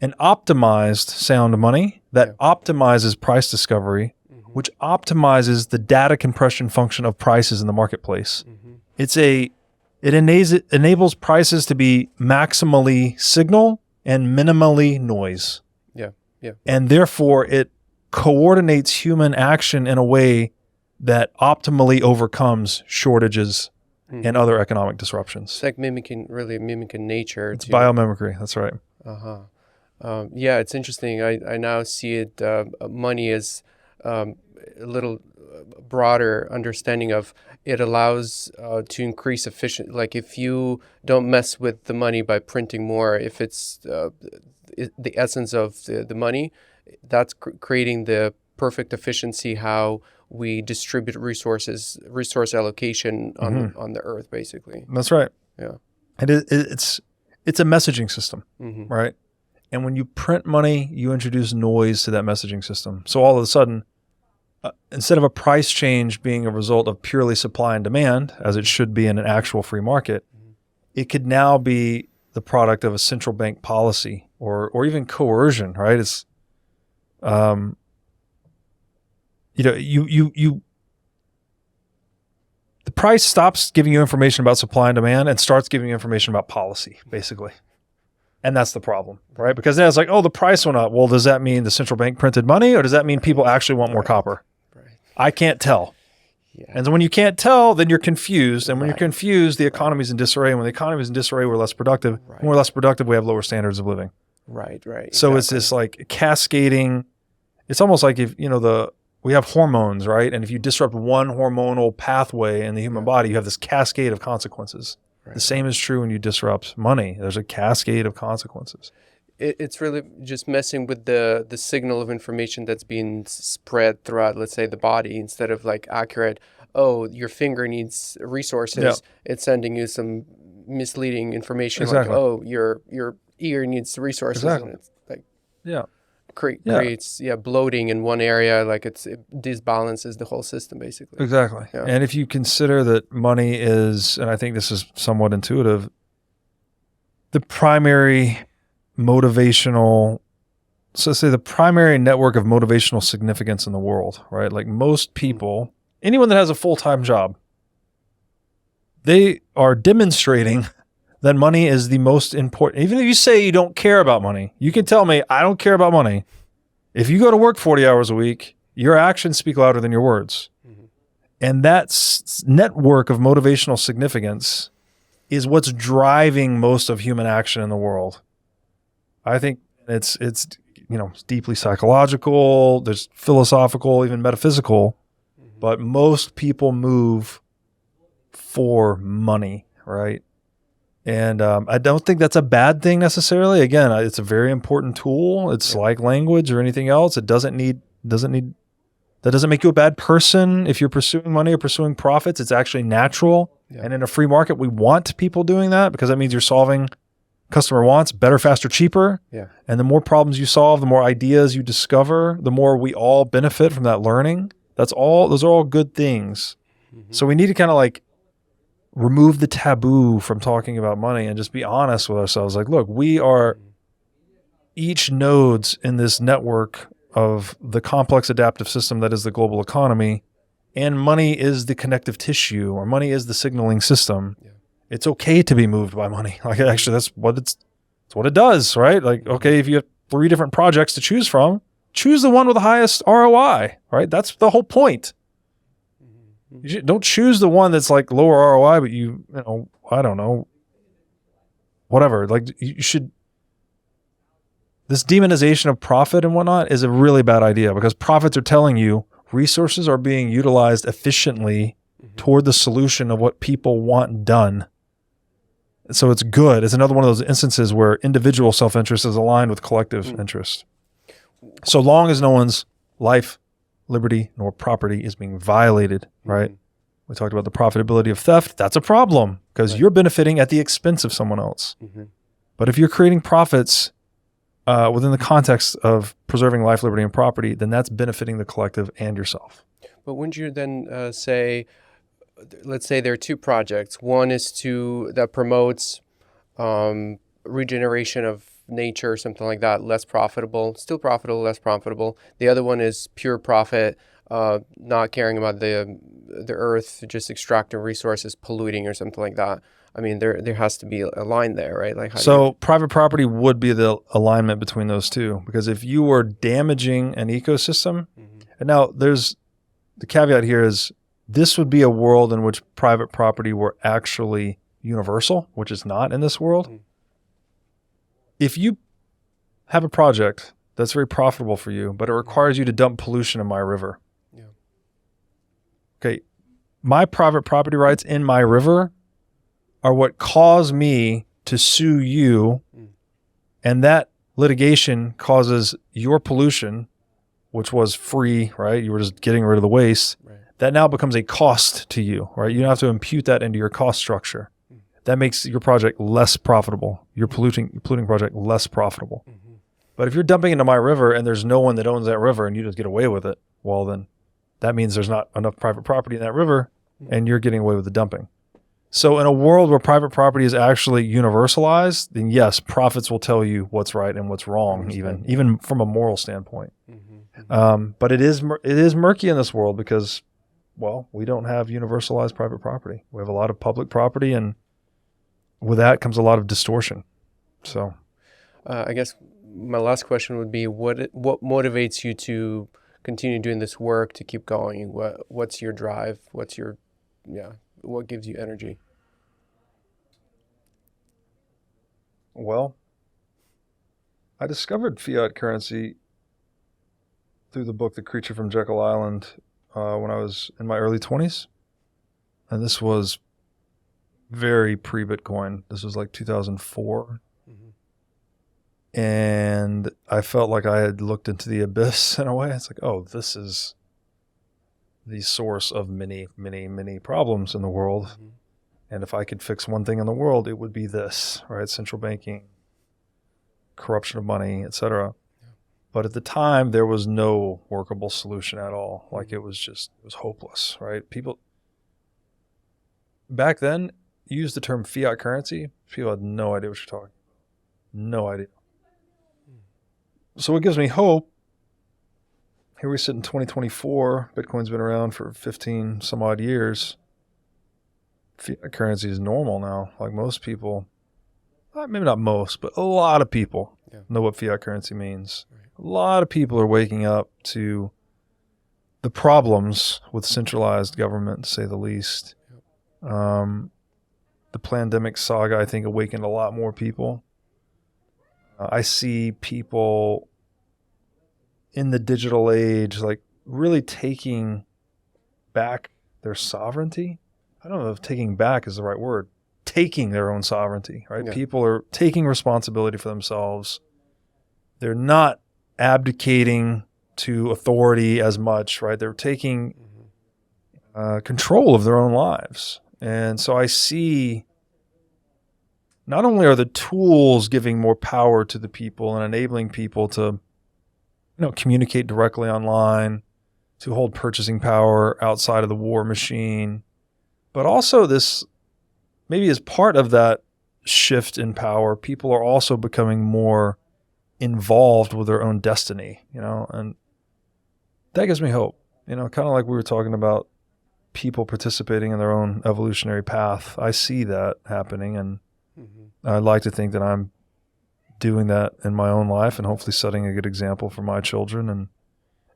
an optimized sound money that optimizes price discovery, which optimizes the data compression function of prices in the marketplace. It enables prices to be maximally signal and minimally noise. And therefore, it coordinates human action in a way that optimally overcomes shortages and other economic disruptions. It's like mimicking nature. It's biomimicry. That's right. It's interesting. I now see it, money as a little broader understanding of it allows to increase efficiency. Like if you don't mess with the money by printing more, if it's the essence of the money, that's creating the perfect efficiency how we distribute resource allocation on the earth, basically. That's right. Yeah. It's a messaging system, right? And when you print money, you introduce noise to that messaging system. So all of a sudden, instead of a price change being a result of purely supply and demand, as it should be in an actual free market, it could now be the product of a central bank policy or even coercion, right? It's the price stops giving you information about supply and demand and starts giving you information about policy, basically. And that's the problem, right? Because then it's like, oh, the price went up. Well, does that mean the central bank printed money or does that mean people actually want more copper? I can't tell. And so when you can't tell, then you're confused. And when you're confused, the economy's in disarray. And when the economy's in disarray, we're less productive. When we're less productive, we have lower standards of living. Right. So it's this like cascading. It's almost like if, we have hormones, right? And if you disrupt one hormonal pathway in the human body, you have this cascade of consequences. The same is true when you disrupt money. There's a cascade of consequences. It's really just messing with the signal of information that's being spread throughout, let's say, the body, instead of like accurate, oh, your finger needs resources. It's sending you some misleading information like, oh, your ear needs resources. Exactly. Yeah. creates bloating in one area, like it disbalances the whole system basically. Exactly. Yeah. And if you consider that money is, and I think this is somewhat intuitive, the primary motivational, so say the primary network of motivational significance in the world, right? Like most people, anyone that has a full-time job, they are demonstrating that money is the most important. Even if you say you don't care about money, you can tell me, I don't care about money. If you go to work 40 hours a week, your actions speak louder than your words. Mm-hmm. And that network of motivational significance is what's driving most of human action in the world. I think it's deeply psychological, there's philosophical, even metaphysical, but most people move for money, right? And I don't think that's a bad thing necessarily. Again, it's a very important tool. It's like language or anything else. That doesn't make you a bad person if you're pursuing money or pursuing profits. It's actually natural. Yeah. And in a free market, we want people doing that because that means you're solving customer wants, better, faster, cheaper. Yeah. And the more problems you solve, the more ideas you discover, the more we all benefit from that learning. Those are all good things. Mm-hmm. So we need to kind of like remove the taboo from talking about money and just be honest with ourselves. Like, look, we are each nodes in this network of the complex adaptive system that is the global economy, and money is the connective tissue, or money is the signaling system. Yeah. It's okay to be moved by money. Like, actually, that's what it does, right? Like, okay, if you have 3 different projects to choose from, choose the one with the highest ROI, right? That's the whole point. You don't choose the one that's like lower ROI, but I don't know, whatever. Like you should. This demonization of profit and whatnot is a really bad idea because profits are telling you resources are being utilized efficiently toward the solution of what people want done. So it's good. It's another one of those instances where individual self-interest is aligned with collective interest. So long as no one's life, liberty, nor property is being violated, right? We talked about the profitability of theft. That's a problem because you're benefiting at the expense of someone else. Mm-hmm. But if you're creating profits within the context of preserving life, liberty, and property, then that's benefiting the collective and yourself. But wouldn't you then say, let's say there are 2 projects. One is that promotes regeneration of nature or something like that, less profitable, still profitable, less profitable. The other one is pure profit, not caring about the earth, just extracting resources, polluting or something like that. I mean, there has to be a line there, right? Like, private property would be the alignment between those two, because if you were damaging an ecosystem, and now there's the caveat here is this would be a world in which private property were actually universal, which is not in this world. If you have a project that's very profitable for you, but it requires you to dump pollution in my river. Yeah. Okay. My private property rights in my river are what cause me to sue you. And that litigation causes your pollution, which was free, right? You were just getting rid of the waste. Right. That now becomes a cost to you, right? You have to impute that into your cost structure. That makes your project less profitable, your polluting project less profitable. Mm-hmm. But if you're dumping into my river and there's no one that owns that river and you just get away with it, well, then that means there's not enough private property in that river and you're getting away with the dumping. So in a world where private property is actually universalized, then yes, profits will tell you what's right and what's wrong, even from a moral standpoint. Mm-hmm. But it is murky in this world because, well, we don't have universalized private property. We have a lot of public property, and with that comes a lot of distortion. So, I guess my last question would be: what motivates you to continue doing this work, to keep going? What's your drive? What gives you energy? Well, I discovered fiat currency through the book The Creature from Jekyll Island when I was in my early 20s, and this was very pre-Bitcoin. This was like 2004. Mm-hmm. And I felt like I had looked into the abyss in a way. It's like, oh, this is the source of many, many, many problems in the world. Mm-hmm. And if I could fix one thing in the world, it would be this, right? Central banking, corruption of money, etc. Yeah. But at the time, there was no workable solution at all. Like it was hopeless, right? People back then used the term fiat currency. People had no idea what you're talking about. No idea. So what gives me hope, here we sit in 2024, Bitcoin's been around for 15 some odd years. Fiat currency is normal now. Like most people, maybe not most, but a lot of people know what fiat currency means. Right. A lot of people are waking up to the problems with centralized government, to say the least. The pandemic saga, I think, awakened a lot more people. I see people in the digital age, like really taking back their sovereignty. I don't know if taking back is the right word. Taking their own sovereignty, right? Yeah. People are taking responsibility for themselves. They're not abdicating to authority as much, right? They're taking control of their own lives. And so I see not only are the tools giving more power to the people and enabling people to, communicate directly online, to hold purchasing power outside of the war machine, but also this, maybe as part of that shift in power, people are also becoming more involved with their own destiny, and that gives me hope, kind of like we were talking about people participating in their own evolutionary path. I see that happening, and I'd like to think that I'm doing that in my own life and hopefully setting a good example for my children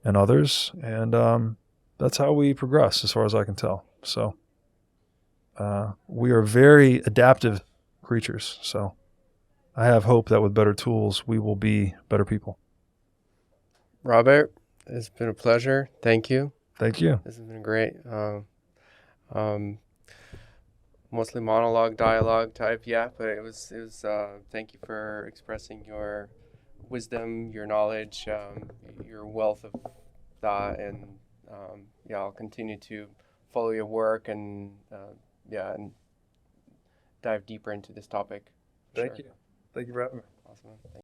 and others. And that's how we progress as far as I can tell. So we are very adaptive creatures. So I have hope that with better tools, we will be better people. Robert, it's been a pleasure. Thank you. Thank you. This has been great. Mostly monologue, dialogue type, but it was. Thank you for expressing your wisdom, your knowledge, your wealth of thought, and I'll continue to follow your work and and dive deeper into this topic. Thank you. Thank you for having me. Awesome.